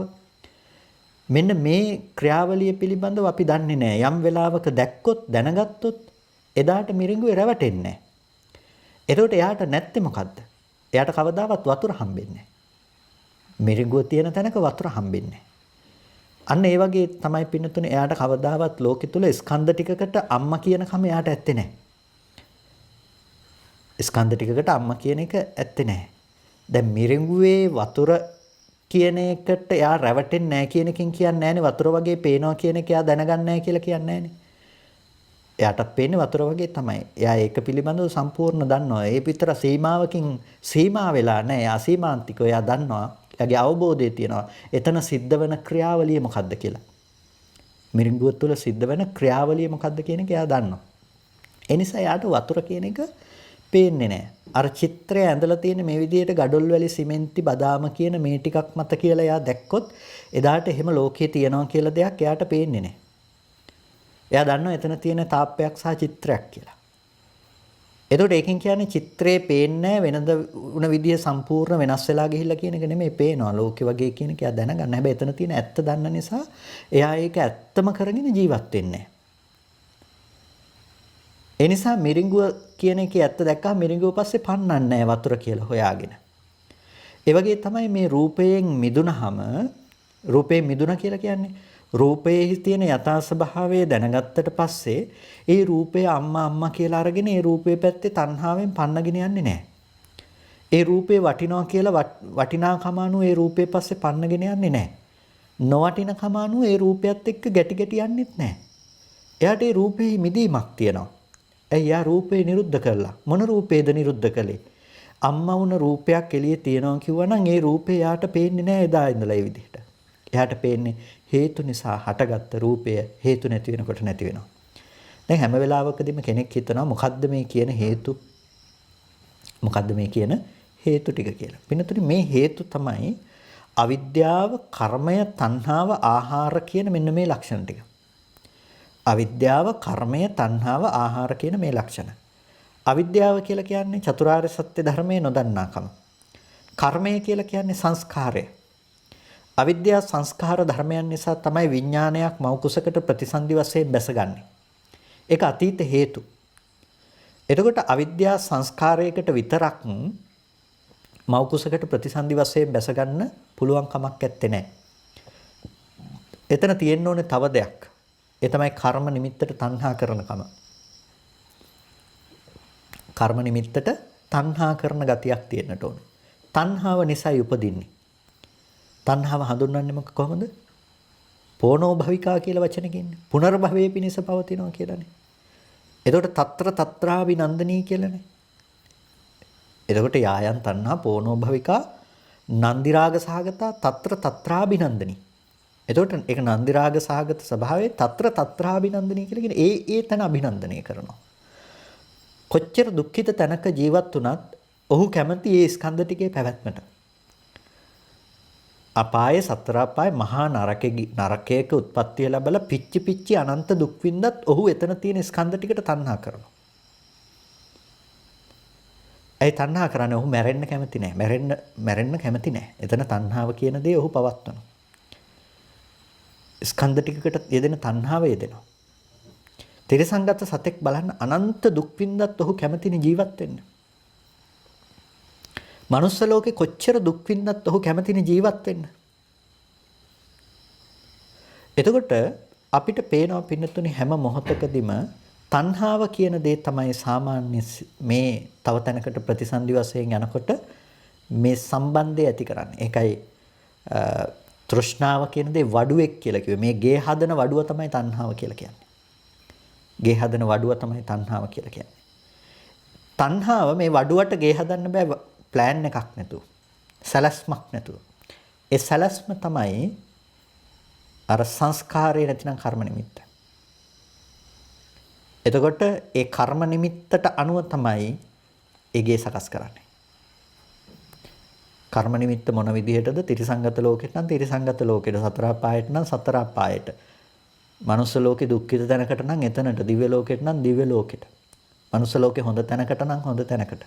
මෙන්න මේ ක්‍රියාවලිය පිළිබඳව අපි දන්නේ නැහැ. යම් වෙලාවක දැක්කොත් දැනගත්තොත් එදාට මිරිඟුවේ රැවටෙන්නේ නැහැ. එතකොට එයාට නැත්තේ මොකද්ද? එයාට කවදාවත් වතුර හම්බෙන්නේ නැහැ. මිරිඟුව තියෙන තැනක වතුර හම්බෙන්නේ නැහැ. අන්න ඒ වගේ තමයි පින්නතුනේ එයාට කවදාවත් ලෝකෙ තුල ස්කන්ධ ටිකකට අම්මා කියන කම එයාට ඇත්තේ නැහැ. ස්කන්ධ ටිකකට අම්මා කියන එක ඇත්තේ නැහැ. දැන් මිරිඟුවේ වතුර කියන එකට එයා රැවටෙන්නේ නැහැ කියන එකෙන් කියන්නේ නැහැනේ වතුර වගේ පේනවා කියන එක එයා දැනගන්නේ නැහැ කියලා කියන්නේ නැහැනේ. එයාටත් පේන්නේ වතුර වගේ තමයි. එයා ඒක පිළිබඳව සම්පූර්ණ දන්නවා. ඒ විතර සීමාවකින් සීමා වෙලා නැහැ. එයා සීමාන්තිකව එයා දන්නවා. එයාගේ අවබෝධය තියෙනවා. එතන සිද්ධ වෙන ක්‍රියාවලිය මොකද්ද කියලා. මිරිඟුව තුළ සිද්ධ වෙන ක්‍රියාවලිය මොකද්ද කියන එක එයා දන්නවා. ඒ නිසා එයාට වතුර කියන එක පේන්නේ නැහැ. අර චිත්‍රය ඇඳලා තියෙන මේ විදිහට ගඩොල් වැලි සිමෙන්ති බදාම කියන මේ ටිකක් මත කියලා එයා දැක්කොත් එදාට එහෙම ලෝකයේ තියනවා කියලා දෙයක් එයාට පේන්නේ නැහැ. එයා දන්නවා එතන තියෙන තාප්පයක් සහ චිත්‍රයක් කියලා. එතකොට ඒකෙන් කියන්නේ චිත්‍රේ පේන්නේ වෙනද උන විදිය සම්පූර්ණ වෙනස් වෙලා ගිහිල්ලා කියන එක නෙමෙයි පේනවා ලෝකෙ වගේ කියන එක එයා දැනගන්න. හැබැයි එතන තියෙන ඇත්ත දන්න නිසා එයා ඒක ඇත්තම කරගෙන ජීවත් වෙන්නේ. ඒ නිසා මිරිඟුව කියන එකේ ඇත්ත දැක්කම මිරිඟුව පස්සේ පන්නන්නේ නැහැ වතුර කියලා හොයාගෙන. ඒ වගේ තමයි මේ රූපයෙන් මිදුනහම රූපේ මිදුන කියලා කියන්නේ රූපයේ තියෙන යථා ස්වභාවය දැනගත්තට පස්සේ ඒ රූපය අම්මා කියලා අරගෙන ඒ රූපේ පැත්තේ තණ්හාවෙන් පන්නගෙන යන්නේ නැහැ. ඒ රූපේ වටිනවා කියලා වටිනාකම අනුව ඒ රූපේ පස්සේ පන්නගෙන යන්නේ නැහැ. නොවටිනකම අනුව ඒ රූපයත් එක්ක ගැටි යන්නෙත් නැහැ. එයාට ඒ රූපේ මිදීමක් තියෙනවා. එයා රූපේ නිරුද්ධ කළා. මොන රූපේද නිරුද්ධ කළේ? අම්මා වුණ රූපයක් එළියේ තියෙනවා කිව්වනම් ඒ රූපේ යාට පේන්නේ නැහැ එදා ඉඳලා ඒ විදිහට. එයාට පේන්නේ හේතු නිසා හටගත්ත රූපය හේතු නැති වෙනකොට නැති වෙනවා. දැන් හැම වෙලාවකදීම කෙනෙක් හිතනවා මොකද්ද මේ කියන හේතු? මොකද්ද මේ කියන හේතු ටික කියලා. පින්නතුනි මේ හේතු තමයි අවිද්‍යාව, කර්මය, තණ්හාව, ආහාර කියන මෙන්න මේ ලක්ෂණ ටික. අවිද්‍යාව, කර්මය, තණ්හාව, ආහාර කියන මේ ලක්ෂණ. අවිද්‍යාව කියලා කියන්නේ චතුරාර්ය සත්‍ය ධර්මයේ නොදන්නාකම. කර්මය කියලා කියන්නේ සංස්කාරය. අවිද්‍යාව සංස්කාර ධර්මයන් නිසා තමයි විඥානයක් මෞකුසකට ප්‍රතිසන්දි වශයෙන් බැසගන්නේ. ඒක අතීත හේතු. එතකොට අවිද්‍යාව සංස්කාරයකට විතරක් මෞකුසකට ප්‍රතිසන්දි වශයෙන් බැසගන්න පුළුවන් කමක් නැත්තේ නෑ. එතන තියෙන්න ඕනේ තව දෙයක්. ඒ තමයි කර්ම නිමිත්තට තණ්හා කරනකම. කර්ම නිමිත්තට තණ්හා කරන ගතියක් තියෙන්නට ඕනේ. තණ්හාව නිසායි උපදින්නේ. තණ්හාව හඳුන්වන්නේ කොහොමද? පෝනෝ භවිකා කියලා වචනකින්. පුනර්භවයේ පිණිස පවතිනවා කියලානේ. එතකොට తත්‍ර తත්‍රාభిනන්දනී කියලානේ. එතකොට යායන් තණ්හා පෝනෝ භවිකා නන්දි රාග සහගතා తත්‍ර తත්‍රාభిනන්දනී. එතකොට ඒක නන්දි රාග සහගත ස්වභාවයේ తත්‍ර తත්‍රාభిනන්දනී කියලා කියන්නේ ඒ තන අභිනන්දනය කරනවා. කොච්චර දුක්ඛිත තැනක ජීවත් වුණත් ඔහු කැමති ඒ ස්කන්ධ ටිකේ පැවැත්මට. අපායේ සතර අපායේ මහා නරකයක උත්පත්තිය ලැබලා පිච්චි පිච්චි අනන්ත දුක් විඳත් ඔහු එතන තියෙන ස්කන්ධ ටිකට තණ්හා කරනවා. ඒ තණ්හා කරන්නේ ඔහු මැරෙන්න කැමති නැහැ. මැරෙන්න කැමති නැහැ. එතන තණ්හාව කියන දේ ඔහු පවත්වනවා. ස්කන්ධ ටිකකට යෙදෙන තණ්හාව යෙදෙනවා. තිරසංගත සතෙක් බලන්න අනන්ත දුක් විඳත් ඔහු කැමතිනේ ජීවත් වෙන්න. මනුස්ස ලෝකේ කොච්චර දුක් විඳත් ඔහු කැමතිනේ ජීවත් වෙන්න. එතකොට අපිට පේනවා පින්නතුනි හැම මොහොතකදීම තණ්හාව කියන දේ තමයි සාමාන්‍ය මේ තව තැනකට ප්‍රතිසන්දි වශයෙන් යනකොට මේ සම්බන්ධය ඇති කරන්නේ. ඒකයි තෘෂ්ණාව කියන දේ වඩුවෙක් කියලා කිව්වේ. මේ ගේ හදන වඩුව තමයි තණ්හාව කියලා කියන්නේ. ගේ හදන වඩුව තමයි තණ්හාව කියලා කියන්නේ. තණ්හාව මේ වඩුවට ගේ හදන්න බෑ ප්ලෑන් එකක් නැතුව. සැලැස්මක් නැතුව. ඒ සැලැස්ම තමයි අර සංස්කාරය නැතිනම් කර්ම නිමිත්ත. එතකොට ඒ කර්ම නිමිත්තට අනුව තමයි ඒ ගේ සකස් කරන්නේ. කර්ම නිමිත්ත මොන විදිහටද? තිරිසංගත ලෝකෙට නම් තිරිසංගත ලෝකෙට, සතර අපායට නම් සතර අපායට. මනුස්ස ලෝකේ දුක්ඛිත තැනකට නම් එතනට, දිව්‍ය ලෝකෙට නම් දිව්‍ය ලෝකෙට. මනුස්ස ලෝකේ හොඳ තැනකට නම් හොඳ තැනකට.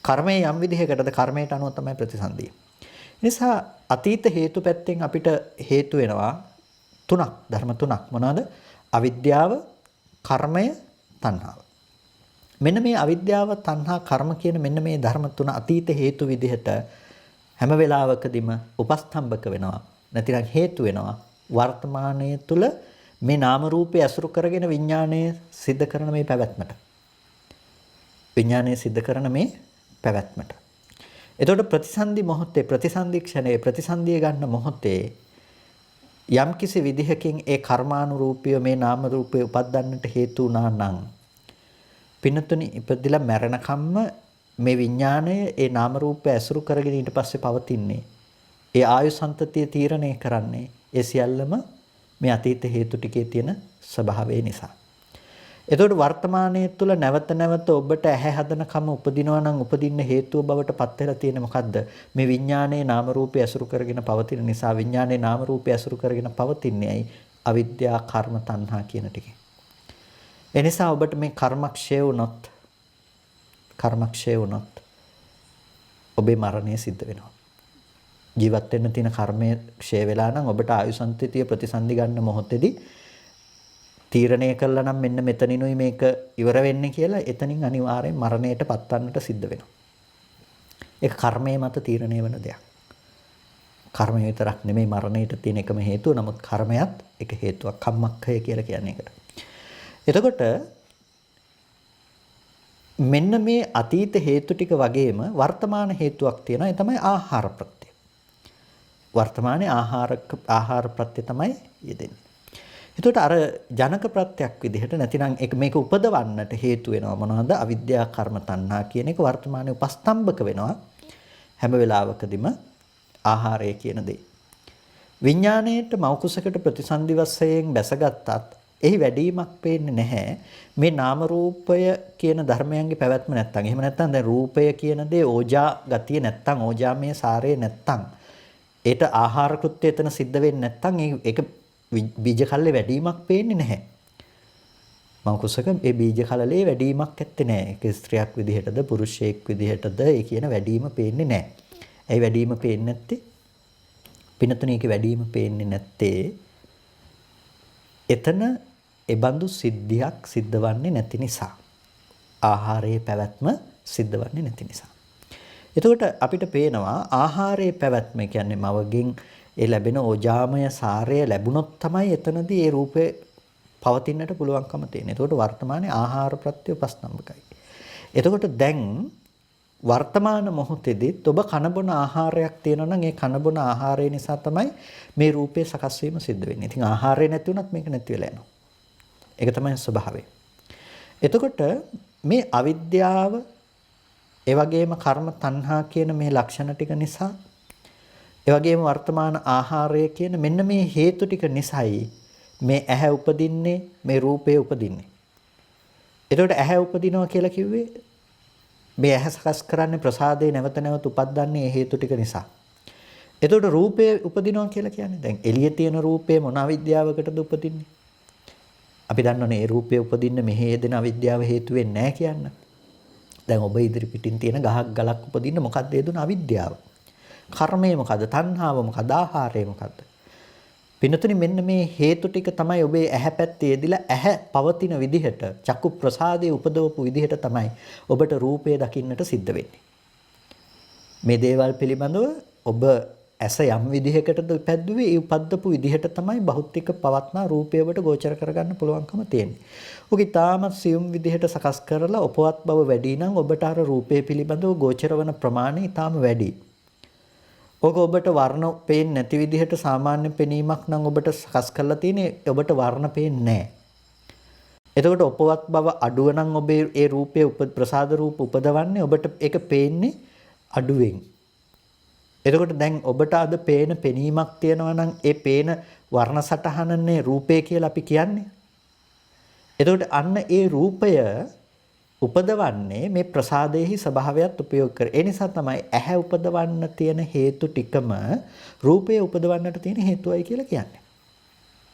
කර්මයේ යම් විදිහකටද කර්මයට අනුව තමයි ප්‍රතිසන්දිය. නිසා අතීත හේතු පැත්තෙන් අපිට හේතු වෙනවා තුනක්, ධර්ම තුනක්. මොනවාද? අවිද්‍යාව, කර්මය, තණ්හාව. මෙන්න මේ අවිද්‍යාව, තණ්හා, කර්ම කියන මෙන්න මේ ධර්ම තුන අතීත හේතු විදිහට හැම වෙලාවකදීම උපස්තම්භක වෙනවා. නැතිනම් හේතු වෙනවා වර්තමානයේ තුල මේ නාම රූපය අසුරු කරගෙන විඥාණය සිද්ධ කරන මේ පැවැත්මට. විඥාණය සිද්ධ කරන මේ පැවැත්මට. එතකොට ප්‍රතිසන්දි මොහොතේ, ප්‍රතිසන්දි ක්ෂණයේ, ප්‍රතිසන්දිය ගන්න මොහොතේ යම් කිසි විදිහකින් ඒ කර්මානුරූපීව මේ නාම රූපේ උපදින්නට හේතු වුණා නම් පින්නතුනි ඉපදිලා මැරෙනකම්ම මේ විඥාණය ඒ නාම රූපය ඇසුරු කරගෙන ඊට පස්සේ පවතින්නේ. ඒ ආයු සන්තතිය තීරණය කරන්නේ ඒ සියල්ලම මේ අතීත හේතු ටිකේ තියෙන ස්වභාවය නිසා. එතකොට වර්තමානයේ තුල නැවත නැවත ඔබට ඇහැ හදන කම උපදිනවා නම් උපදින්න හේතුව බවට පත් වෙලා තියෙන්නේ මොකද්ද? මේ විඥානයේ නාම රූපය ඇසුරු කරගෙන පවතින නිසා විඥානයේ නාම රූපය ඇසුරු කරගෙන පවතින්නේ ඇයි? අවිද්‍යා, කර්ම, තණ්හා කියන ටිකේ. ඒ නිසා ඔබට මේ කර්මක්ෂය වුණොත් ඔබේ මරණය සිද්ධ වෙනවා. ජීවත් වෙන්න තියෙන කර්මය ක්ෂය වෙලා නම් ඔබට ආයුසන්තිතිය ප්‍රතිසන්දි ගන්න මොහොතේදී තීරණය කළා නම් මෙන්න මෙතනිනුයි මේක ඉවර වෙන්නේ කියලා එතනින් අනිවාර්යෙන් මරණයට පත්වන්නට සිද්ධ වෙනවා. ඒක කර්මයේ මත තීරණය වෙන දෙයක්. කර්මය විතරක් නෙමෙයි මරණයට තියෙන එකම හේතුව. නමුත් කර්මයත් එක හේතුවක්. කම්මක්ඛය කියලා කියන්නේ ඒකට. එතකොට මෙන්න මේ අතීත හේතු ටික වගේම වර්තමාන හේතුවක් තියෙනවා. ඒ තමයි ආහාර ප්‍රත්‍ය. වර්තමානයේ ආහාර ප්‍රත්‍ය තමයි යෙදෙන්නේ. එතකොට අර ජනක ප්‍රත්‍යක් විදිහට නැතිනම් මේක උපදවන්නට හේතු වෙනවා මොනවද? අවිද්‍යා, කර්ම, තණ්හා කියන එක වර්තමානයේ උපස්තම්භක වෙනවා හැම වෙලාවකදීම ආහාරය කියන දේ. විඥාණයට මෞකුසකට ප්‍රතිසන්දි වශයෙන් බැසගත්තත් එහි වැඩිමක් පේන්නේ නැහැ. මේ නාම රූපය කියන ධර්මයන්ගේ පැවැත්ම නැත්තම්. එහෙම නැත්තම් දැන් රූපය කියන දේ ඕජා ගතිය නැත්තම්, ඕජාමය සාරය නැත්තම්, ඒට ආහාර කෘත්‍ය එතන සිද්ධ වෙන්නේ නැත්තම් ඒක බීජ කල්ලේ වැඩිමක් පේන්නේ නැහැ. මම කුසක ඒ බීජ කලලේ වැඩිමක් ඇත්තේ නැහැ. ඒක ස්ත්‍රියක් විදිහටද පුරුෂයෙක් විදිහටද ඒ කියන වැඩිම පේන්නේ නැහැ. ඒ වැඩිම පේන්නේ නැත්තේ පිනතුණේක වැඩිම පේන්නේ නැත්තේ එතන එබඳු සිද්ධියක් සිද්ධවන්නේ නැති නිසා. ආහාරයේ පැවැත්ම සිද්ධවන්නේ නැති නිසා. එතකොට අපිට පේනවා ආහාරයේ පැවැත්ම කියන්නේ මවගෙන් ඒ ලැබෙන ඕජාමය සාරය ලැබුණොත් තමයි එතනදී ඒ රූපේ පවතින්නට පුළුවන්කම තියෙන්නේ. එතකොට වර්තමානයේ ආහාර ප්‍රත්‍ය උපස්තම්භකයි. එතකොට දැන් වර්තමාන මොහොතේදී ඔබ කනබොන ආහාරයක් තියෙනවා නම් ඒ කනබොන ආහාරය නිසා තමයි මේ රූපේ සකස් වීම සිද්ධ වෙන්නේ. ඉතින් ආහාරය නැති වුණත් මේක නැති වෙලා යනවා. ඒක තමයි ස්වභාවය. එතකොට මේ අවිද්‍යාව ඒ වගේම කර්ම, තණ්හා කියන මේ ලක්ෂණ ටික නිසා ඒ වගේම වර්තමාන ආහාරය කියන මෙන්න මේ හේතු ටික නිසායි මේ ඇහැ උපදින්නේ, මේ රූපය උපදින්නේ. එතකොට ඇහැ උපදිනවා කියලා කිව්වේ මේ ඇහැ සකස් කරන්නේ ප්‍රසාදේ නැවත නැවත උපද්දන්නේ හේතු ටික නිසා. එතකොට රූපය උපදිනවා කියලා කියන්නේ දැන් එළියේ තියෙන රූපේ මොන අවිද්‍යාවකටද උපදින්නේ? අපි දන්නවනේ ඒ රූපේ උපදින්න මෙහි යෙදෙන අවිද්‍යාව හේතු වෙන්නේ නැහැ කියන්න. දැන් ඔබ ඉදිරි පිටින් තියෙන ගහක් ගලක් උපදින්න මොකක්ද හේතුන අවිද්‍යාව. කර්මය මොකද්ද? තණ්හාව මොකද්ද? ආහාරය මොකද්ද? පින්නතුනි මෙන්න මේ හේතු ටික තමයි ඔබේ ඇහැ පැත්තේ යෙදිලා ඇහැ පවතින විදිහට චක්කු ප්‍රසාදයේ උපදවපු විදිහට තමයි ඔබට රූපය දකින්නට සිද්ධ වෙන්නේ. මේ දේවල් පිළිබඳව ඔබ ඇස යම් විදිහකටද උපැද්දුවේ ඒ උපද්දපු විදිහට තමයි භෞතික පවත්නා රූපය ඔබට ගෝචර කරගන්න පුළුවන්කම තියෙන්නේ. ඔක ඊටාමත් සියුම් විදිහට සකස් කරලා උපවත් බව වැඩි නම් ඔබට අර රූපය පිළිබඳව ගෝචර වන ප්‍රමාණය ඊටාම වැඩි. ඔක ඔබට වර්ණ පේන්නේ නැති විදිහට සාමාන්‍ය පෙනීමක් නම් ඔබට සකස් කරලා තියෙන්නේ ඔබට වර්ණ පේන්නේ නැහැ. එතකොට උපවත් බව අඩුව නම් ඔබේ ඒ රූපයේ ප්‍රසාද රූප උපදවන්නේ ඔබට ඒක පේන්නේ අඩුවෙන්. එතකොට දැන් ඔබට අද පේන පෙනීමක් තියෙනවා නම් ඒ පේන වර්ණ සටහනනේ රූපය කියලා අපි කියන්නේ. එතකොට අන්න ඒ රූපය උපදවන්නේ මේ ප්‍රසාදයේහි ස්වභාවයත් උපයෝග කර. ඒ නිසා තමයි ඇහැ උපදවන්න තියෙන හේතු ටිකම රූපය උපදවන්නට තියෙන හේතුවයි කියලා කියන්නේ.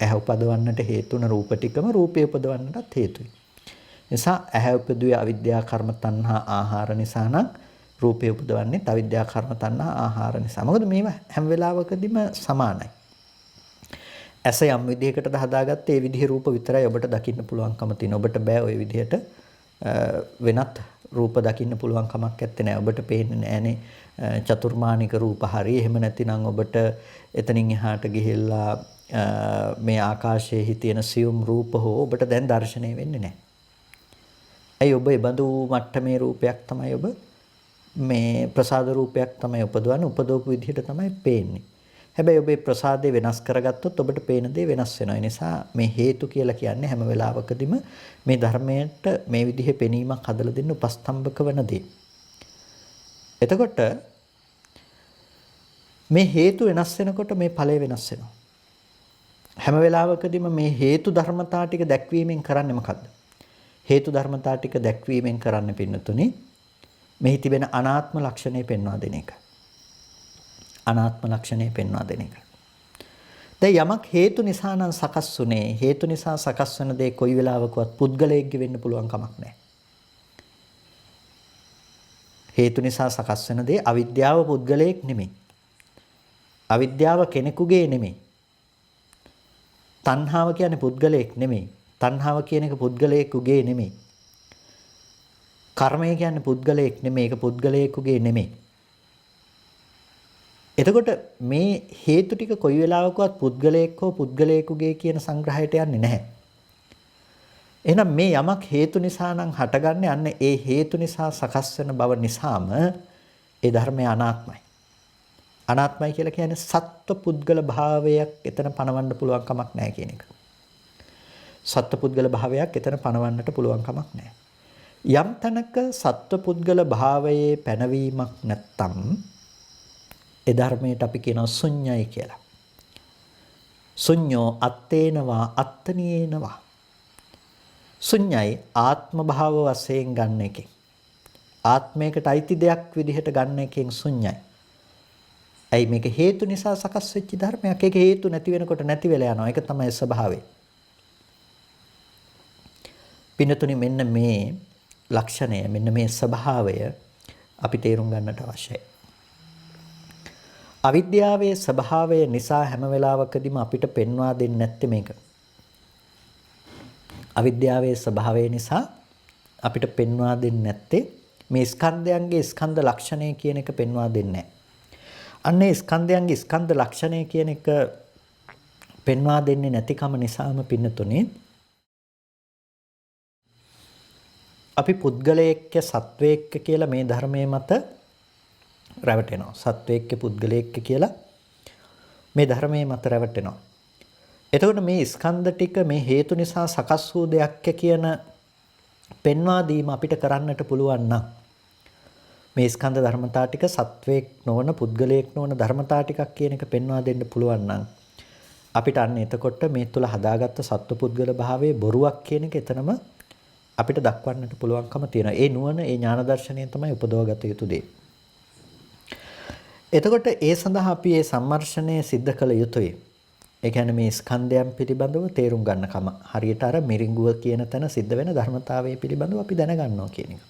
ඇහැ උපදවන්නට හේතුන රූප ටිකම රූපය උපදවන්නටත් හේතුයි. නිසා ඇහැ උපදුවේ අවිද්‍යා කර්ම තණ්හා ආහාර නිසා නම් රූපය උපදවන්නේ අවිද්‍යා කර්ම තණ්හා ආහාර නිසා. මොකද මේවා හැම වෙලාවකදීම සමානයි. ඇස යම් විදිහකටද හදාගත්තේ ඒ විදිහේ රූප විතරයි ඔබට දකින්න පුළුවන්කම තියෙන. ඔබට බෑ ওই විදිහට වෙනත් රූප දකින්න පුළුවන් කමක් නැත්තේ නෑ. ඔබට පේන්නේ නෑනේ චතුර්මානික රූප හරිය. එහෙම නැතිනම් ඔබට එතනින් එහාට ගිහිල්ලා මේ ආකාශයේ තියෙන සියුම් රූප හෝ ඔබට දැන් දැర్శණය වෙන්නේ නෑ. ඇයි ඔබ ඒ බඳු මට්ටමේ රූපයක් තමයි ඔබ මේ ප්‍රසාද රූපයක් තමයි උපදවන්නේ. උපදවපු විදිහට තමයි පේන්නේ. හැබැයි ඔබේ ප්‍රසාදේ වෙනස් කරගත්තොත් ඔබට පේන දේ වෙනස් වෙනවා. ඒ නිසා මේ හේතු කියලා කියන්නේ හැම වෙලාවකදීම මේ ධර්මයට මේ විදිහේ පෙනීමක් හදලා දෙන්න උපස්තම්භක වෙන දේ. එතකොට මේ හේතු වෙනස් වෙනකොට මේ ඵලය වෙනස් වෙනවා. හැම වෙලාවකදීම මේ හේතු ධර්මතා ටික දැක්වීමෙන් කරන්නේ මොකද්ද? හේතු ධර්මතා ටික දැක්වීමෙන් කරන්න පින්නතුනේ මෙහි තිබෙන අනාත්ම ලක්ෂණය පෙන්වා දෙන එක. අනාත්ම ලක්ෂණය පෙන්වා දෙන එක. දැන් යමක් හේතු නිසා නම් සකස් වුනේ හේතු නිසා සකස් වෙන දේ කොයි වෙලාවකවත් පුද්ගලයෙක්ගේ වෙන්න පුළුවන් කමක් නැහැ. හේතු නිසා සකස් වෙන දේ අවිද්‍යාව පුද්ගලයෙක් නෙමෙයි. අවිද්‍යාව කෙනෙකුගේ නෙමෙයි. තණ්හාව කියන්නේ පුද්ගලයෙක් නෙමෙයි. තණ්හාව කියන එක පුද්ගලයෙකුගේ නෙමෙයි. කර්මය කියන්නේ පුද්ගලයෙක් නෙමෙයි. ඒක පුද්ගලයෙකුගේ නෙමෙයි. එතකොට මේ හේතු ටික කොයි වෙලාවකවත් පුද්ගලයෙක් හෝ පුද්ගලයෙකුගේ කියන සංග්‍රහයට යන්නේ නැහැ. එහෙනම් මේ යමක් හේතු නිසා නම් හටගන්නේ අන්න ඒ හේතු නිසා සකස් වෙන බව නිසාම ඒ ධර්මය අනාත්මයි. අනාත්මයි කියලා කියන්නේ සත්ව පුද්ගල භාවයක් එතන පනවන්න පුළුවන් කමක් නැහැ කියන එක. සත්ව පුද්ගල භාවයක් එතන පනවන්නට පුළුවන් කමක් නැහැ. යම් තැනක සත්ව පුද්ගල භාවයේ පැනවීමක් නැත්තම් ඒ ධර්මයට අපි කියනවා ශුන්‍යයි කියලා. ශුන්‍යෝ අත්තේනවා අත්තනියේනවා. ශුන්‍යයි ආත්ම භාව වශයෙන් ගන්න එකෙන්. ආත්මයකට අයිති දෙයක් විදිහට ගන්න එකෙන් ශුන්‍යයි. ඇයි මේක හේතු නිසා සකස් වෙච්ච ධර්මයක්. ඒක හේතු නැති වෙනකොට නැති වෙලා යනවා. ඒක තමයි ස්වභාවය. පින්නතුනි මෙන්න මේ ලක්ෂණය මෙන්න මේ ස්වභාවය අපි තේරුම් ගන්නට අවශ්‍යයි. අවිද්‍යාවේ ස්වභාවය නිසා හැම වෙලාවකදීම අපිට පෙන්වා දෙන්නේ නැත්තේ මේක. අවිද්‍යාවේ ස්වභාවය නිසා අපිට පෙන්වා දෙන්නේ නැත්තේ මේ ස්කන්ධයන්ගේ ස්කන්ධ ලක්ෂණය කියන එක පෙන්වා දෙන්නේ නැහැ. අන්නේ ස්කන්ධයන්ගේ ස්කන්ධ ලක්ෂණය කියන එක පෙන්වා දෙන්නේ නැතිකම නිසාම පින්නතුනේ අපි පුද්ගලයෙක්ක සත්වයෙක්ක කියලා මේ ධර්මයේ මත රැවටෙනවා. සත්වයෙක්ක පුද්ගලයෙක්ක කියලා මේ ධර්මයේ මත රැවටෙනවා. එතකොට මේ ස්කන්ධ ටික මේ හේතු නිසා සකස් වූ දෙයක් කියන පෙන්වා දීම අපිට කරන්නට පුළුවන් නම් මේ ස්කන්ධ ධර්මතා ටික සත්වයක් නොවන පුද්ගලයෙක් නොවන ධර්මතා ටිකක් කියන එක පෙන්වා දෙන්න පුළුවන් නම් අපිට අන්න එතකොට මේ තුල හදාගත්ත සත්ව පුද්ගල භාවයේ බොරුවක් කියන එක එතනම අපිට දක්වන්නට පුළුවන්කම තියෙනවා. ඒ නුවණ, ඒ ඥාන දර්ශනය තමයි උපදවගත යුතු දේ. එතකොට ඒ සඳහා අපි මේ සම්මර්ෂණය සිද්ධ කළ යුතුයි. ඒ කියන්නේ මේ ස්කන්ධයන් පිළිබඳව තේරුම් ගන්නකම. හරියට අර මිරිඟුව කියන තැන සිද්ධ වෙන ධර්මතාවය පිළිබඳව අපි දැනගන්නවා කියන එක.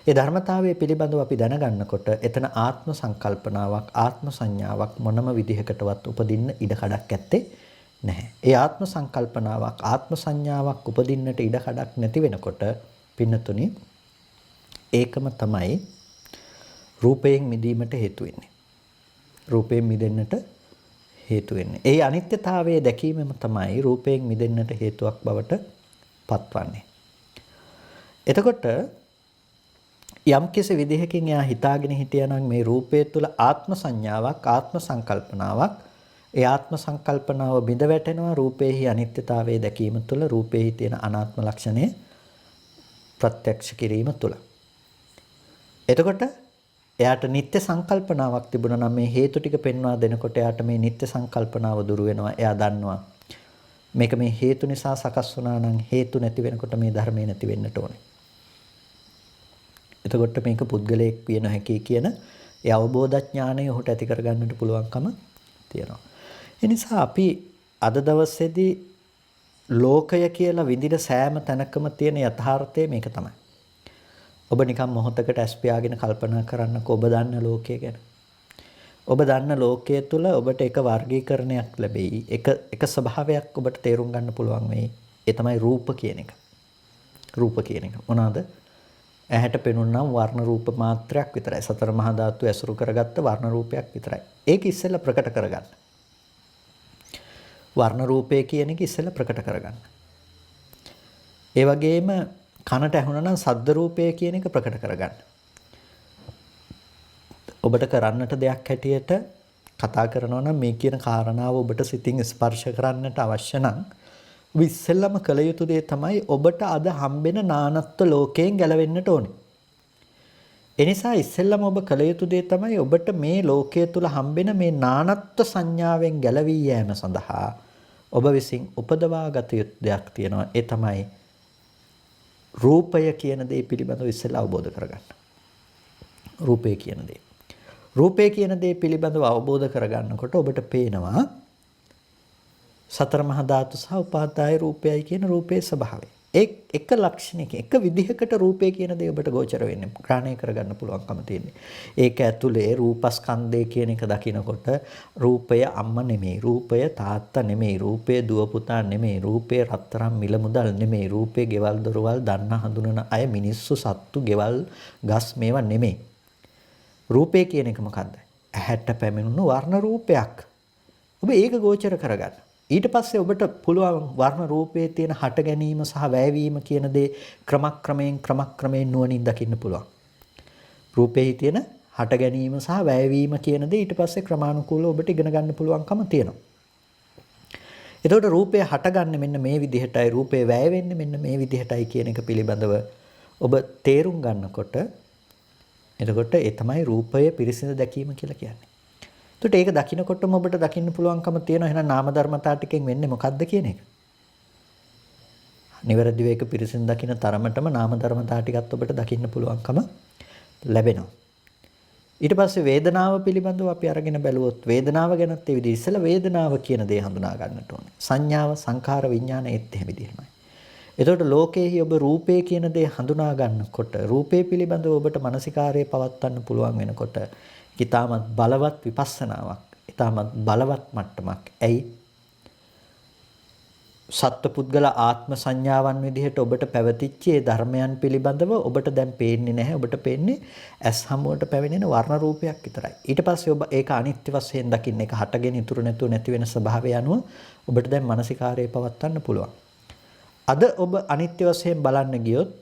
ඒ ධර්මතාවය පිළිබඳව අපි දැනගන්නකොට එතන ආත්ම සංකල්පනාවක්, ආත්ම සංඥාවක් මොනම විදිහකටවත් උපදින්න ඉඩ කඩක් ඇත්තේ නැහැ. ඒ ආත්ම සංකල්පනාවක්, ආත්ම සංඥාවක් උපදින්නට ඉඩ කඩක් නැති වෙනකොට පින්නතුනි ඒකම තමයි රූපයෙන් මිදීමට හේතු වෙන්නේ. රූපයෙන් මිදෙන්නට හේතු වෙන්නේ. ඒ අනිත්‍යතාවයේ දැකීමම තමයි රූපයෙන් මිදෙන්නට හේතුවක් බවට පත්වන්නේ. එතකොට යම් කිසි විදිහකින් එයා හිතාගෙන හිටියානම් මේ රූපය තුළ ආත්ම සංඥාවක්, ආත්ම සංකල්පනාවක්, ඒ ආත්ම සංකල්පනාව බිඳ වැටෙනවා රූපේහි අනිත්‍යතාවයේ දැකීම තුළ, රූපේහි තියෙන අනාත්ම ලක්ෂණය ප්‍රත්‍යක්ෂ කිරීම තුළ. එතකොට එයාට නිත්‍ය සංකල්පනාවක් තිබුණා නම් මේ හේතු ටික පෙන්වා දෙනකොට එයාට මේ නිත්‍ය සංකල්පනාව දුරු වෙනවා. එයා දන්නවා මේක මේ හේතු නිසා සකස් වුණා නම් හේතු නැති වෙනකොට මේ ධර්මය නැති වෙන්නට ඕනේ. එතකොට මේක පුද්ගලයෙක් විය නොහැකි කියන ඒ අවබෝධ ඥානය ඔහුට ඇති කරගන්නට පුළුවන්කම තියෙනවා. ඒ නිසා අපි අද දවසේදී ලෝකය කියලා විඳින සෑම තැනකම තියෙන යථාර්ථය මේක තමයි. ඔබ නිකන් මොහොතකට ඇස් පියාගෙන කල්පනා කරන්නකෝ ඔබ දන්න ලෝකය ගැන. ඔබ දන්න ලෝකයේ තුල ඔබට එක වර්ගීකරණයක් ලැබෙයි. එක ස්වභාවයක් ඔබට තේරුම් ගන්න පුළුවන් වෙයි. ඒ තමයි රූප කියන එක. රූප කියන එක. මොනවාද? ඇහැට පෙනුනනම් වර්ණ රූප මාත්‍රයක් විතරයි. සතර මහා ධාතු ඇසුරු කරගත්ත වර්ණ රූපයක් විතරයි. ඒක ඉස්සෙල්ලා ප්‍රකට කරගන්න. වර්ණ රූපය කියන එක ඉස්සෙල්ලා ප්‍රකට කරගන්න. ඒ වගේම කනට ඇහුණනම් ශබ්ද රූපය කියන එක ප්‍රකට කරගන්න. ඔබට කරන්නට දෙයක් හැටියට කතා කරනවා නම් මේ කියන කාරණාව ඔබට සිතින් ස්පර්ශ කරන්නට අවශ්‍ය නම් ඉස්සෙල්ලම කළ යුතු දේ තමයි ඔබට අද හම්බෙන නානත්ව ලෝකයෙන් ගැලවෙන්නට ඕනේ. එනිසා ඉස්සෙල්ලම ඔබ කළ යුතු දේ තමයි ඔබට මේ ලෝකයේ තුල හම්බෙන මේ නානත්ව සංඥාවෙන් ගැලවී යෑම සඳහා ඔබ විසින් උපදවා ගත යුතු දෙයක් තියෙනවා. ඒ තමයි රූපය කියන දේ පිළිබඳව ඉස්සෙල්ලා අවබෝධ කරගන්න. රූපය කියන දේ. රූපය කියන දේ පිළිබඳව අවබෝධ කරගන්නකොට ඔබට පේනවා සතර මහා ධාතු සහ උපාදාය රූපයයි කියන රූපයේ ස්වභාවය. එක ලක්ෂණයකින් එක විදිහකට රූපය කියන දේ ඔබට ගෝචර වෙන්නේ. ග්‍රහණය කරගන්න පුළුවන්කම තියෙන්නේ. ඒක ඇතුලේ රූපස්කන්ධය කියන එක දකිනකොට රූපය අම්මා නෙමෙයි, රූපය තාත්තා නෙමෙයි, රූපය දුව පුතා නෙමෙයි, රූපය රත්තරන් මිල මුදල් නෙමෙයි, රූපය ගෙවල් දොරවල් දන්න හඳුනන අය මිනිස්සු සත්තු ගෙවල් ගස් මේවා නෙමෙයි. රූපය කියන එක මොකද්ද? ඇහැට පැමිණුණු වර්ණ රූපයක්. ඔබ ඒක ගෝචර කරගන්න. ඊට පස්සේ ඔබට පුළුවන් වර්ණ රූපයේ තියෙන හට ගැනීම සහ වැයවීම කියන දේ ක්‍රමක්‍රමයෙන් නුවණින් දකින්න පුළුවන්. රූපයේ තියෙන හට ගැනීම සහ වැයවීම කියන දේ ඊට පස්සේ ක්‍රමානුකූලව ඔබට ඉගෙන ගන්න පුළුවන්කම තියෙනවා. එතකොට රූපය හටගන්නේ මෙන්න මේ විදිහටයි, රූපය වැය වෙන්නේ මෙන්න මේ විදිහටයි කියන එක පිළිබඳව ඔබ තේරුම් ගන්නකොට එතකොට ඒ තමයි රූපය පිරිසිදු දැකීම කියලා කියන්නේ. එතකොට ඒක දකින්නකොටම ඔබට දකින්න පුළුවන්කම තියෙනවා එහෙනම් නාම ධර්මතා ටිකෙන් වෙන්නේ මොකද්ද කියන එක. නිවැරදිව ඒක පිරිසිදු දකින්න තරමටම නාම ධර්මතා ටිකත් ඔබට දකින්න පුළුවන්කම ලැබෙනවා. ඊට පස්සේ වේදනාව පිළිබඳව අපි අරගෙන බැලුවොත් වේදනාව ගැනත් ඒ විදිහ ඉස්සෙල්ලා වේදනාව කියන දේ හඳුනා ගන්නට ඕනේ. සංඥාව, සංඛාර, විඥාන ඒත් එහෙම විදිහමයි. එතකොට ලෝකයේහි ඔබ රූපේ කියන දේ හඳුනා ගන්නකොට රූපේ පිළිබඳව ඔබට මානසිකාරයේ පවත්වන්න පුළුවන් වෙනකොට ඊටමත් බලවත් විපස්සනාවක්, ඊටමත් බලවත් මට්ටමක්. ඇයි? සත්පුද්ගල ආත්ම සංඥාවන් විදිහට ඔබට පැවතිච්ච ඒ ධර්මයන් පිළිබඳව ඔබට දැන් පේන්නේ නැහැ. ඔබට පේන්නේ ඇස් හමුවට පැවෙනෙන වර්ණ රූපයක් විතරයි. ඊට පස්සේ ඔබ ඒක අනිත්‍ය වශයෙන් දකින්න, ඒක හටගෙන ඉතුරු නැතුව නැති වෙන ස්වභාවය අනුව ඔබට දැන් මානසිකාරයේ පවත්වන්න පුළුවන්. අද ඔබ අනිත්‍ය වශයෙන් බලන්න ගියොත්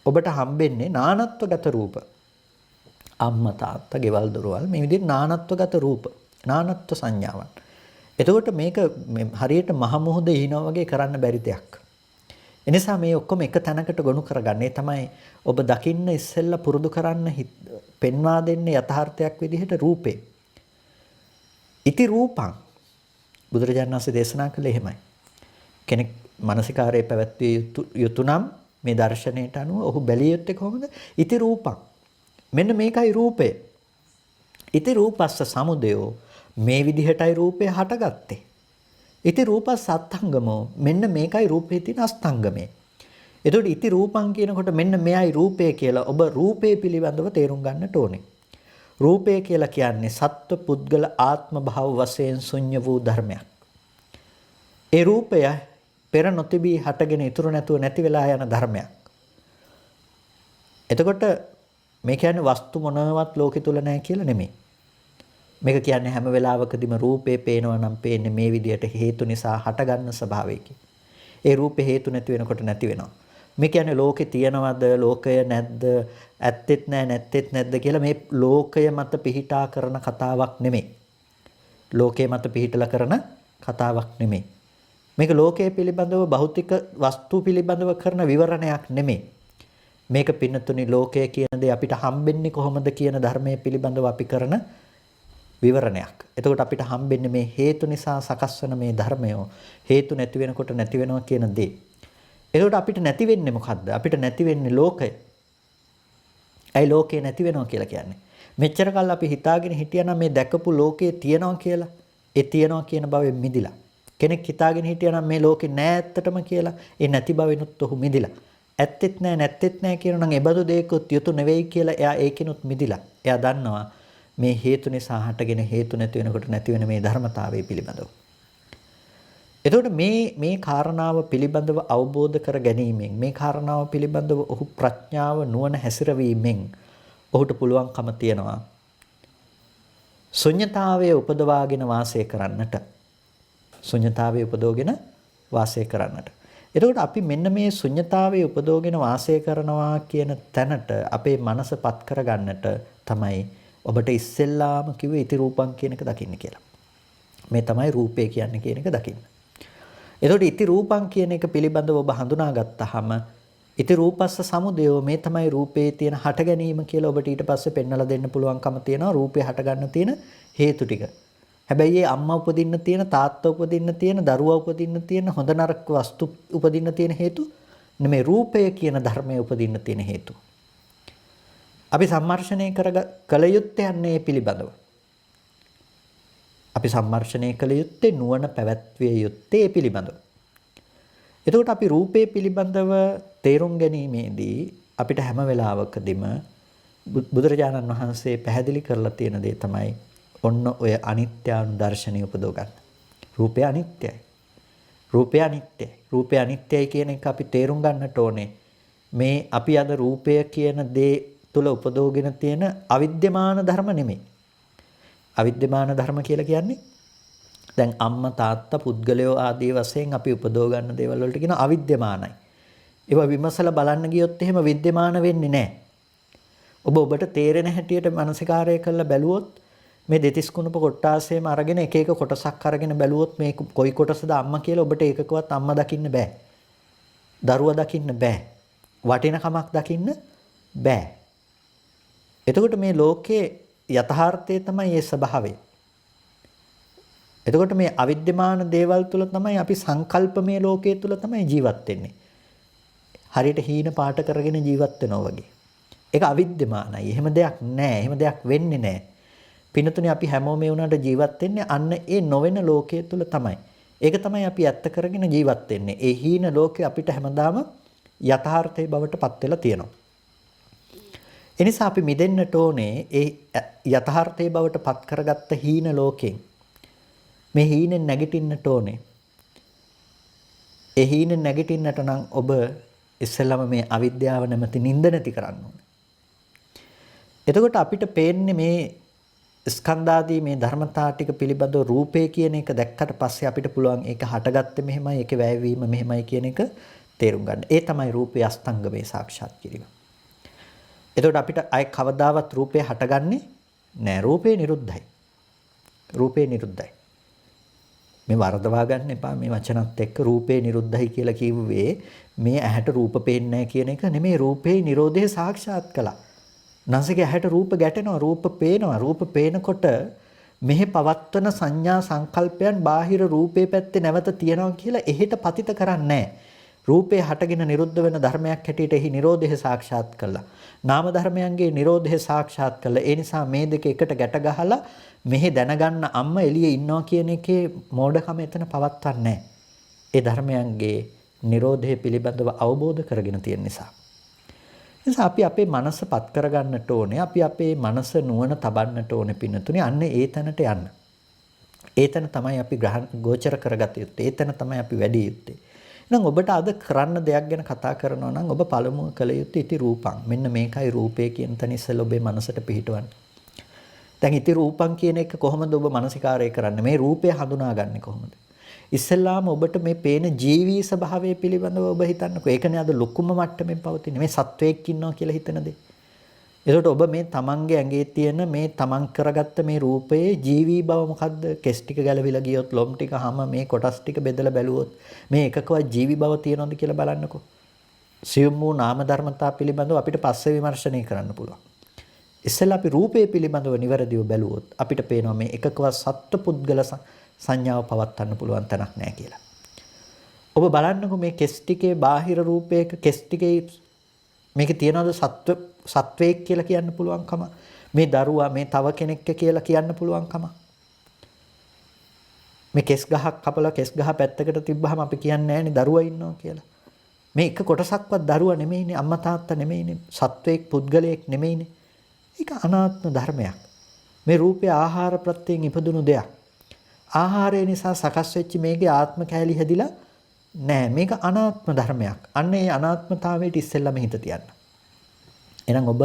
ඔබට හම්බෙන්නේ නානත්වගත රූප. අම්මා තාත්තා ගෙවල් දොරවල් මේ විදිහට නානත්වගත රූප, නානත්ව සංඥාවන්. එතකොට මේක හරියට මහ මුහුදේ හිනා වගේ කරන්න බැරි දෙයක්. එනිසා මේ ඔක්කොම එක තැනකට ගොනු කරගන්න. ඒ තමයි ඔබ දකින්න ඉස්සෙල්ලා පුරුදු කරන්න පෙන්වා දෙන්නේ යථාර්ථයක් විදිහට රූපේ. ඉති රූපං බුදුරජාණන් වහන්සේ දේශනා කළේ එහෙමයි. කෙනෙක් මානසිකාරයේ පැවැත්විය යුතු නම් මේ දර්ශනයට අනුව ඔහු බැලිය යුත්තේ කොහොමද? ඉති රූපං. මෙන්න මේකයි රූපය. ඉති රූපස්ස සමුදයෝ මේ විදිහටයි රූපය හටගත්තේ. ඉති රූපස් අත්ංගමෝ මෙන්න මේකයි රූපේ තියෙන අස්තංගමේ. එතකොට ඉති රූපං කියනකොට මෙන්න මෙයයි රූපය කියලා ඔබ රූපේ පිළිබඳව තේරුම් ගන්නට ඕනේ. රූපය කියලා කියන්නේ සත්ව පුද්ගල ආත්ම භාව වශයෙන් ශුන්‍ය වූ ධර්මයක්. ඒ රූපය පෙර නොතිබී හටගෙන ඉතුරු නැතුව නැති වෙලා යන ධර්මයක්. එතකොට මේ කියන්නේ වස්තු මොනවත් ලෝකෙ තුල නැහැ කියලා නෙමෙයි. මේක කියන්නේ හැම වෙලාවකදීම රූපේ පේනවා නම් පේන්නේ මේ විදියට හේතු නිසා හටගන්න ස්වභාවයකින්. ඒ රූපේ හේතු නැති වෙනකොට නැති වෙනවා. මේ කියන්නේ ලෝකේ තියනවද ලෝකය නැද්ද ඇත්තෙත් නැහැ නැත්තෙත් නැද්ද කියලා මේ ලෝකය මත පිහිටා කරන කතාවක් නෙමෙයි. ලෝකයේ මත පිහිටලා කරන කතාවක් නෙමෙයි. මේක ලෝකයේ පිළිබඳව භෞතික වස්තු පිළිබඳව කරන විවරණයක් නෙමෙයි. මේක පින්නතුනි ලෝකය කියන දේ අපිට හම්බෙන්නේ කොහොමද කියන ධර්මයේ පිළිබඳව අපි කරන විවරණයක්. එතකොට අපිට හම්බෙන්නේ මේ හේතු නිසා සකස් වන මේ ධර්මය හේතු නැති වෙනකොට නැති වෙනවා කියන දේ. එතකොට අපිට නැති වෙන්නේ මොකද්ද? අපිට නැති වෙන්නේ ලෝකය. ඇයි ලෝකේ නැති වෙනවා කියලා කියන්නේ? මෙච්චර කල් අපි හිතාගෙන හිටියනම් මේ දැකපු ලෝකේ තියෙනවා කියලා. ඒ තියෙනවා කියන බවෙන් මිදිලා. කෙනෙක් හිතාගෙන හිටියනම් මේ ලෝකේ නෑ ඇත්තටම කියලා. ඒ නැති බවෙනුත් ඔහු මිදිලා. ඇත්තෙත් නෑ නැත්තෙත් නෑ කියනවා නම් එබඳු දෙයක්වත් යුතු නෙවෙයි කියලා එයා ඒකිනුත් මිදිලා. එයා දන්නවා මේ හේතු නිසා හටගෙන හේතු නැති වෙනකොට නැති වෙන මේ ධර්මතාවය පිළිබඳව. එතකොට මේ කාරණාව පිළිබඳව අවබෝධ කර ගැනීමෙන් මේ කාරණාව පිළිබඳව ඔහු ප්‍රඥාව නුවණ හැසිරවීමෙන් ඔහුට පුළුවන්කම තියනවා ශුන්‍යතාවයේ උපදවාගෙන වාසය කරන්නට. ශුන්‍යතාවයේ උපදවගෙන වාසය කරන්නට. එතකොට අපි මෙන්න මේ ශුන්‍යතාවයේ උපදවගෙන වාසය කරනවා කියන තැනට අපේ මනසපත් කරගන්නට තමයි ඔබට ඉස්සෙල්ලාම කිව්වේ ඉති රූපං කියන එක දකින්න කියලා. මේ තමයි රූපය කියන්නේ කියන එක දකින්න. එතකොට ඉති රූපං කියන එක පිළිබඳව ඔබ හඳුනා ගත්තාම ඉති රූපස්ස සමුදයෝ මේ තමයි රූපේ තියෙන හට ගැනීම කියලා ඔබට ඊට පස්සේ පෙන්වලා දෙන්න පුළුවන්කම තියෙනවා රූපේ හට ගන්න තියෙන හේතු ටික. හැබැයි ඒ අම්මා උපදින්න තියෙන තාත්තා උපදින්න තියෙන දරුවා උපදින්න තියෙන හොඳ නරක වස්තු උපදින්න තියෙන හේතු නෙමෙයි රූපය කියන ධර්මය උපදින්න තියෙන හේතු. අපි සම්මර්ෂණය කළ යුත්තේ යන්නේ පිළිබඳව. අපි සම්මර්ෂණය කළ යුත්තේ නුවණ පැවැත්විය යුත්තේ පිළිබඳව. එතකොට අපි රූපේ පිළිබඳව තේරුම් ගැනීමේදී අපිට හැම වෙලාවකදීම බුදුරජාණන් වහන්සේ පැහැදිලි කරලා තියෙන දේ තමයි ඔන්න ඔය අනිත්‍යානුදර්ශනය උපදව ගන්න. රූපය අනිත්‍යයි. රූපය අනිත්‍යයි. රූපය අනිත්‍යයි කියන එක අපි තේරුම් ගන්නට ඕනේ. මේ අපි අද රූපය කියන දේ තුල උපදවගෙන තියෙන අවිද්‍යමාන ධර්ම නෙමෙයි. අවිද්‍යමාන ධර්ම කියලා කියන්නේ දැන් අම්මා තාත්තා පුද්ගලයෝ ආදී වශයෙන් අපි උපදව ගන්න දේවල් වලට කියන අවිද්‍යමානයි. ඒවා විමසලා බලන්න ගියොත් එහෙම විද්‍යමාන වෙන්නේ නැහැ. ඔබට තේරෙන හැටියට මානසිකාරය කරලා බැලුවොත් මේ දෙතිස් කුණප කොටාසේම අරගෙන එක එක කොටසක් අරගෙන බැලුවොත් මේ කොයි කොටසද අම්මා කියලා ඔබට ඒකකවත් අම්මා දකින්න බෑ. දරුවා දකින්න බෑ. වටිනකමක් දකින්න බෑ. එතකොට මේ ලෝකයේ යථාර්ථය තමයි මේ ස්වභාවය. එතකොට මේ අවිද්‍යමාන දේවල් තුල තමයි අපි සංකල්පමය ලෝකයේ තුල තමයි ජීවත් වෙන්නේ. හරියට හීන පාට කරගෙන ජීවත් වෙනවා වගේ. ඒක අවිද්‍යමානයි. එහෙම දෙයක් නැහැ. එහෙම දෙයක් වෙන්නේ නැහැ. පිනතුනේ අපි හැමෝම මේ වුණාට ජීවත් වෙන්නේ අන්න ඒ නොවන ලෝකයේ තුල තමයි. ඒක තමයි අපි ඇත්ත කරගෙන ජීවත් වෙන්නේ. ඒ හීන ලෝකේ අපිට හැමදාම යථාර්ථයේ බවට පත් වෙලා තියෙනවා. එනිසා අපි මිදෙන්නට ඕනේ ඒ යථාර්ථයේ බවට පත් කරගත්ත හීන ලෝකයෙන්. මේ හීනෙන් නැගිටින්නට ඕනේ. ඒ හීනෙන් නැගිටින්නට නම් ඔබ ඉස්සෙල්ලාම මේ අවිද්‍යාව නැමැති නිින්ද නැති කරන්න ඕනේ. එතකොට අපිට පේන්නේ මේ ස්කන්ධාදී මේ ධර්මතා ටික පිළිබඳව රූපේ කියන එක දැක්කට පස්සේ අපිට පුළුවන් ඒක හටගත්තේ මෙහෙමයි ඒකේ වැයවීම මෙහෙමයි කියන එක තේරුම් ගන්න. ඒ තමයි රූපේ අස්තංගමේ සාක්ෂාත් කිරීම. එතකොට අපිට අය කවදාවත් රූපේ හටගන්නේ නෑ. රූපේ නිරුද්ධයි. රූපේ නිරුද්ධයි. මේ වරදවා ගන්න එපා මේ වචනත් එක්ක රූපේ නිරුද්ධයි කියලා කිව්වේ මේ ඇහැට රූප පේන්නේ නැහැ කියන එක නෙමෙයි. රූපේ නිරෝධය සාක්ෂාත් කළා. නැසගේ ඇහැට රූප ගැටෙනවා රූප පේනවා. රූප පේනකොට මෙහි පවත්වන සංඥා සංකල්පයන් බාහිර රූපේ පැත්තේ නැවත තියනවා කියලා එහෙට පතිත කරන්නේ නැහැ. රූපේ හටගෙන නිරුද්ධ වෙන ධර්මයක් හැටියට එහි Nirodhe සාක්ෂාත් කළා. නාම ධර්මයන්ගේ Nirodhe සාක්ෂාත් කළා. ඒ නිසා මේ දෙක එකට ගැට ගහලා මෙහි දැනගන්න අම්ම එළියේ ඉන්නවා කියන එකේ මෝඩකම එතන පවත්වන්නේ නැහැ. ඒ ධර්මයන්ගේ Nirodhe පිළිබඳව අවබෝධ කරගෙන තියෙන නිසා. නිසා අපි අපේ මනස පත් කරගන්නට ඕනේ. අපි අපේ මනස නුවණ තබන්නට ඕනේ පින්නතුනේ. අන්න ඒ තැනට යන්න. ඒ තැන තමයි අපි ගෝචර කරගත යුත්තේ. ඒ තැන තමයි අපි වැඩි යුත්තේ. එහෙනම් ඔබට අද කරන්න දෙයක් ගැන කතා කරනවා නම් ඔබ පළමුව කළ යුත්තේ ඉති රූපං. මෙන්න මේකයි රූපය කියන තැන ඉස්සෙල්ලා ඔබේ මනසට පිහිටවන්න. දැන් ඉති රූපං කියන එක කොහොමද ඔබ මානසිකාරය කරන්නේ? මේ රූපය හඳුනාගන්නේ කොහොමද? ඉස්සෙල්ලාම ඔබට මේ පේන ජීවී ස්වභාවය පිළිබඳව ඔබ හිතන්නකෝ. ඒකනේ අද ලොකුම මට්ටමින් පවතින. මේ සත්වයක් ඉන්නවා කියලා හිතන දේ. ඒකට ඔබ මේ තමන්ගේ ඇඟේ තියෙන මේ තමන් කරගත්ත මේ රූපයේ ජීවී බව මොකද්ද? කෙස් ටික ගැලවිලා ගියොත්, ලොම් ටික, හම මේ කොටස් ටික බෙදලා බැලුවොත් මේ එකකවත් ජීවී බව තියෙනවද කියලා බලන්නකෝ. සියුම් වූ නාම ධර්මතා පිළිබඳව අපිට පස්සේ විමර්ශනය කරන්න පුළුවන්. ඉස්සෙල්ලා අපි රූපය පිළිබඳව නිවැරදිව බැලුවොත් අපිට පේනවා මේ එකකවත් සත්ව පුද්ගල සංඥාව පවත්වන්න පුළුවන් තැනක් නැහැ කියලා. ඔබ බලන්නකෝ මේ කෙස් ටිකේ බාහිර රූපයක කෙස් ටිකේ මේකේ තියනවාද සත්වයක් කියලා කියන්න පුළුවන්කම? මේ දරුවා මේ තව කෙනෙක් කියලා කියන්න පුළුවන්කම? මේ කෙස් ගහක් කපලා කෙස් ගහ පැත්තකට තිබ්බහම අපි කියන්නේ නැහැනේ දරුවා ඉන්නවා කියලා. මේ එක කොටසක්වත් දරුවා නෙමෙයිනේ, අම්මා තාත්තා නෙමෙයිනේ, සත්වයක් පුද්ගලයෙක් නෙමෙයිනේ. ඒක අනාත්ම ධර්මයක්. මේ රූපය ආහාර ප්‍රත්‍යයෙන් ඉපදුණු දෙයක්. ආහාරය නිසා සකස් වෙච්ච මේකේ ආත්ම කැලි හැදිලා නෑ. මේක අනාත්ම ධර්මයක්. අන්න ඒ අනාත්මතාවයට ඉස්සෙල්ලාම හිත තියන්න. එහෙනම් ඔබ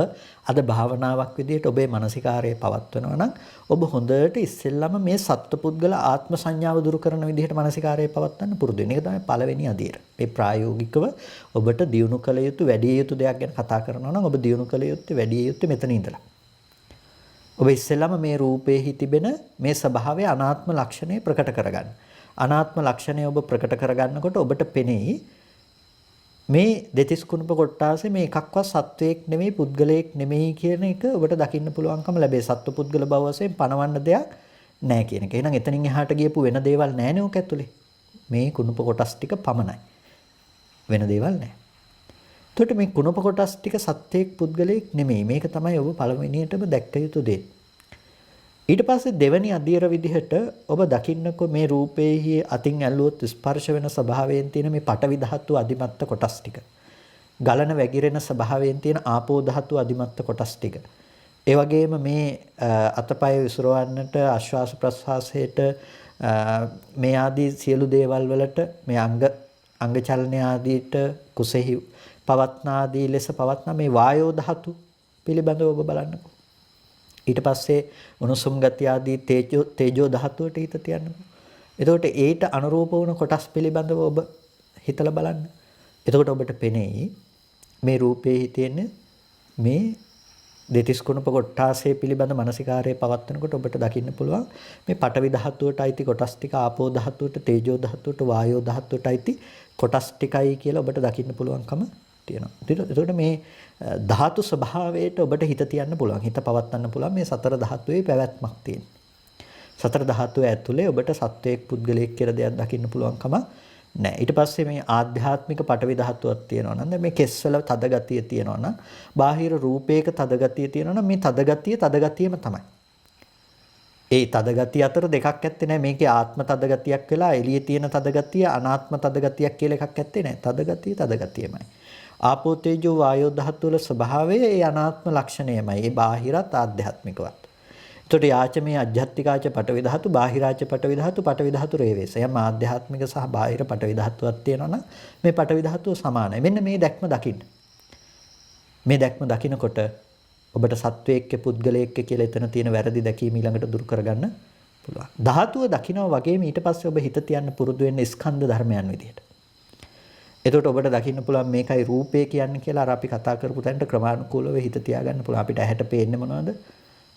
අද භාවනාවක් විදිහට ඔබේ මානසිකාරය පවත්වනවා නම් ඔබ හොඳට ඉස්සෙල්ලාම මේ සත්පුද්ගල ආත්ම සංඥාව දුරු කරන විදිහට මානසිකාරය පවත්වන්න පුරුදු වෙන එක තමයි පළවෙනි අදියර. මේ ප්‍රායෝගිකව ඔබට දියුණු කළ යුතු වැඩි යුතු දෙයක් ගැන කතා කරනවා නම් ඔබ දියුණු කළ යුත්තේ වැඩි යුත්තේ මෙතන ඉඳලා. ඔබ ඉස්සෙල්ලාම මේ රූපේහි තිබෙන මේ ස්වභාවයේ අනාත්ම ලක්ෂණය ප්‍රකට කරගන්න. අනාත්ම ලක්ෂණය ඔබ ප්‍රකට කරගන්නකොට ඔබට පෙනෙයි මේ දෙතිස් කුණප කොටාසේ මේ එකක්වත් සත්වයක් නෙමෙයි පුද්ගලයෙක් නෙමෙයි කියන එක ඔබට දකින්න පුළුවන්කම ලැබේ. සත්ව පුද්ගල බව වශයෙන් පණවන්න දෙයක් නැහැ කියන එක. එහෙනම් එතනින් එහාට ගියපු වෙන දේවල් නැහැනේ ඔක ඇතුලේ. මේ කුණප කොටස් ටික පමණයි. වෙන දේවල් නැහැ. එතකොට මේ කුණප කොටස් ටික සත්‍යයක් පුද්ගලයෙක් නෙමෙයි. මේක තමයි ඔබ පළවෙනියටම දැක්ක යුතු දේ. ඊට පස්සේ දෙවෙනි අධීර විදිහට ඔබ දකින්නකො මේ රූපේහි අතින් ඇල්ලුවොත් ස්පර්ශ වෙන ස්වභාවයෙන් තියෙන මේ පඨවි ධාතු අධිමත්ත කොටස් ටික. ගලන වැగిරෙන ස්වභාවයෙන් තියෙන ආපෝ ධාතු අධිමත්ත කොටස් ටික. ඒ වගේම මේ අතපය විසිරවන්නට ආශ්වාස ප්‍රශ්වාසයට මේ ආදී සියලු දේවල් වලට මේ අංග චලන ආදීට කුසෙහි පවත්නාදී ලෙස පවත්නා මේ වායෝ ධාතු පිළිබඳව ඔබ බලන්නකෝ. ඊට පස්සේ උණුසුම් ගතිය ආදී තේජෝ ධාතුවට හිත තියන්න. එතකොට ඒට අනුරූප වුණ කොටස් පිළිබඳව ඔබ හිතලා බලන්න. එතකොට ඔබට පෙනෙයි මේ රූපේ හිතෙන මේ දෙතිස් කුණප කොටාසේ පිළිබඳ මානසිකාරයේ පවත්වනකොට ඔබට දකින්න පුළුවන් මේ පඨවි ධාතුවට අයිති කොටස් ටික, ආපෝ ධාතුවට, තේජෝ ධාතුවට, වායෝ ධාතුවට අයිති කොටස් ටිකයි කියලා ඔබට දකින්න පුළුවන්කම තියෙනවා. එතකොට මේ ධාතු ස්වභාවයට ඔබට හිත තියන්න පුළුවන්. හිත පවත්වන්න පුළුවන් මේ සතර ධාතුවේ පැවැත්මක් තියෙන. සතර ධාතුව ඇතුලේ ඔබට සත්වයක් පුද්ගලයෙක් කියලා දෙයක් දකින්න පුළුවන්කම නැහැ. ඊට පස්සේ මේ ආධ්‍යාත්මික පටවි ධාතුවක් තියෙනවා නම් මේ කෙස්වල තද ගතිය තියෙනවා නම් බාහිර රූපයක තද ගතිය තියෙනවා නම් මේ තද ගතියම තමයි. ඒ තද ගතිය අතර දෙකක් ඇත්තේ නැහැ. මේකේ ආත්ම තද ගතියක් වෙලා එළියේ තියෙන තද ගතිය අනාත්ම තද ගතියක් කියලා එකක් ඇත්තේ නැහැ. තද ගතියමයි. ආපෝ තේජෝ වායෝ ධාතු වල ස්වභාවය ඒ අනාත්ම ලක්ෂණයමයි. ඒ බාහිරත් ආධ්‍යාත්මිකවත්. එතකොට යාච මේ අධ්‍යාත්මිකාච පටවි ධාතු, බාහිරාච පටවි ධාතු, පටවි ධාතු රේවේස. යම් ආධ්‍යාත්මික සහ බාහිර පටවි ධාතුවක් තියෙනවා නම් මේ පටවි ධාතුව සමානයි. මෙන්න මේ දැක්ම දකින්න. මේ දැක්ම දකිනකොට ඔබට සත්වයේක්ක පුද්ගලයෙක්ක කියලා එතන තියෙන වැරදි දැකීම ඊළඟට දුරු කරගන්න පුළුවන්. ධාතුව දකිනවා වගේම ඊට පස්සේ ඔබ හිත තියන්න පුරුදු වෙන්න ස්කන්ධ ධර්මයන් විදියට. එතකොට ඔබට දකින්න පුළුවන් මේකයි රූපය කියන්නේ කියලා අර අපි කතා කරපු තැනට ක්‍රමානුකූලව හිත තියාගන්න පුළුවන්. අපිට ඇහැට පේන්නේ මොනවද?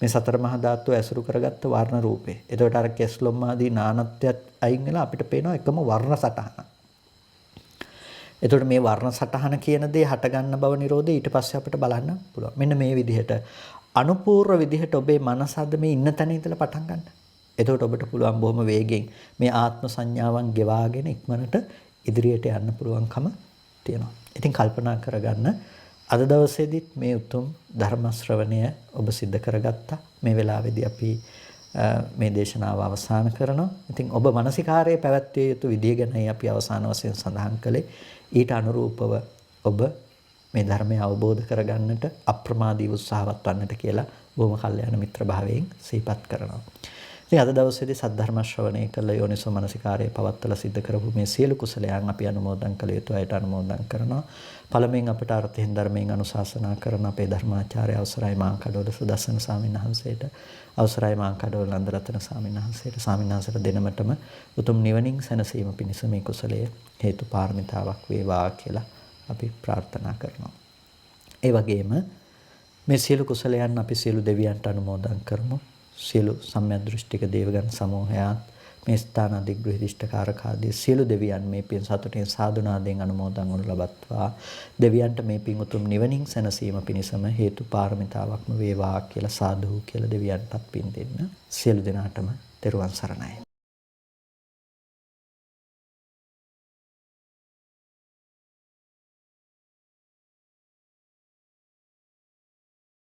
මේ සතර මහා ධාතු ඇසුරු කරගත්ත වර්ණ රූපේ. එතකොට අර කෙස්ලොම් ආදී නානත්වයක් අයින් වෙලා අපිට පේනවා එකම වර්ණ සටහන. එතකොට මේ වර්ණ සටහන කියන දේ හට ගන්න බව නිරෝධය ඊට පස්සේ අපිට බලන්න පුළුවන්. මෙන්න මේ විදිහට අනුපූර්ව විදිහට ඔබේ මනස අද මේ ඉන්න තැන ඉඳලා පටන් ගන්න. එතකොට ඔබට පුළුවන් බොහොම වේගෙන් මේ ආත්ම සංඥාවන් ගෙවාගෙන ඉක්මනට ඉදිරියට යන්න පුළුවන්කම තියෙනවා. ඉතින් කල්පනා කරගන්න අද දවසේදීත් මේ උතුම් ධර්ම ශ්‍රවණය ඔබ සිද්ධ කරගත්තා. මේ වෙලාවේදී අපි මේ දේශනාව අවසන් කරනවා. ඉතින් ඔබ මානසිකාරයේ පැවැත්විය යුතු විදිය ගැනයි අපි අවසාන වශයෙන් සඳහන් කළේ. ඊට අනුරූපව ඔබ මේ ධර්මය අවබෝධ කරගන්නට අප්‍රමාදී උත්සාහවත් වන්නට කියලා බොහොම කල්යාණ මිත්‍ර භාවයෙන් සිහිපත් කරනවා. ඉතින් අද දවසේදී සද්ධර්ම ශ්‍රවණය කළ යෝනිසෝ මනසිකාරයේ පවත්තලා සිද්ධ කරපු මේ සියලු කුසලයන් අපි අනුමෝදන් කළ යුතු අයට අනුමෝදන් කරනවා. පළමුවෙන් අපට අර්ථයෙන් ධර්මයෙන් අනුශාසනා කරන අපේ ධර්මාචාර්ය අවසරයි මාංකඩවල සුදස්සන ස්වාමීන් වහන්සේට, අවසරයි මාංකඩවල නන්දරත්න ස්වාමීන් වහන්සේට, ස්වාමීන් වහන්සේලා දෙනමතම උතුම් නිවනින් සැනසීම පිණිස මේ කුසලය හේතු පාරමිතාවක් වේවා කියලා අපි ප්‍රාර්ථනා කරනවා. ඒ වගේම මේ සියලු කුසලයන් අපි සියලු දෙවියන්ට අනුමෝදන් කරමු. සියලු සම්‍යක් දෘෂ්ටික දේවගණ සමූහයාත් මේ ස්ථාන අධිග්‍රහිෂ්ඨකාරක ආදී සියලු දෙවියන් මේ පින් සතුටින් සාදුනාදෙන් අනුමෝදන් වනු ලබත්වා. දෙවියන්ට මේ පින් උතුම් නිවනින් සැනසීම පිණිසම හේතු පාරමිතාවක්ම වේවා කියලා සාදු කියලා දෙවියන්ටත් පින් දෙන්න. සියලු දෙනාටම තෙරුවන් සරණයි.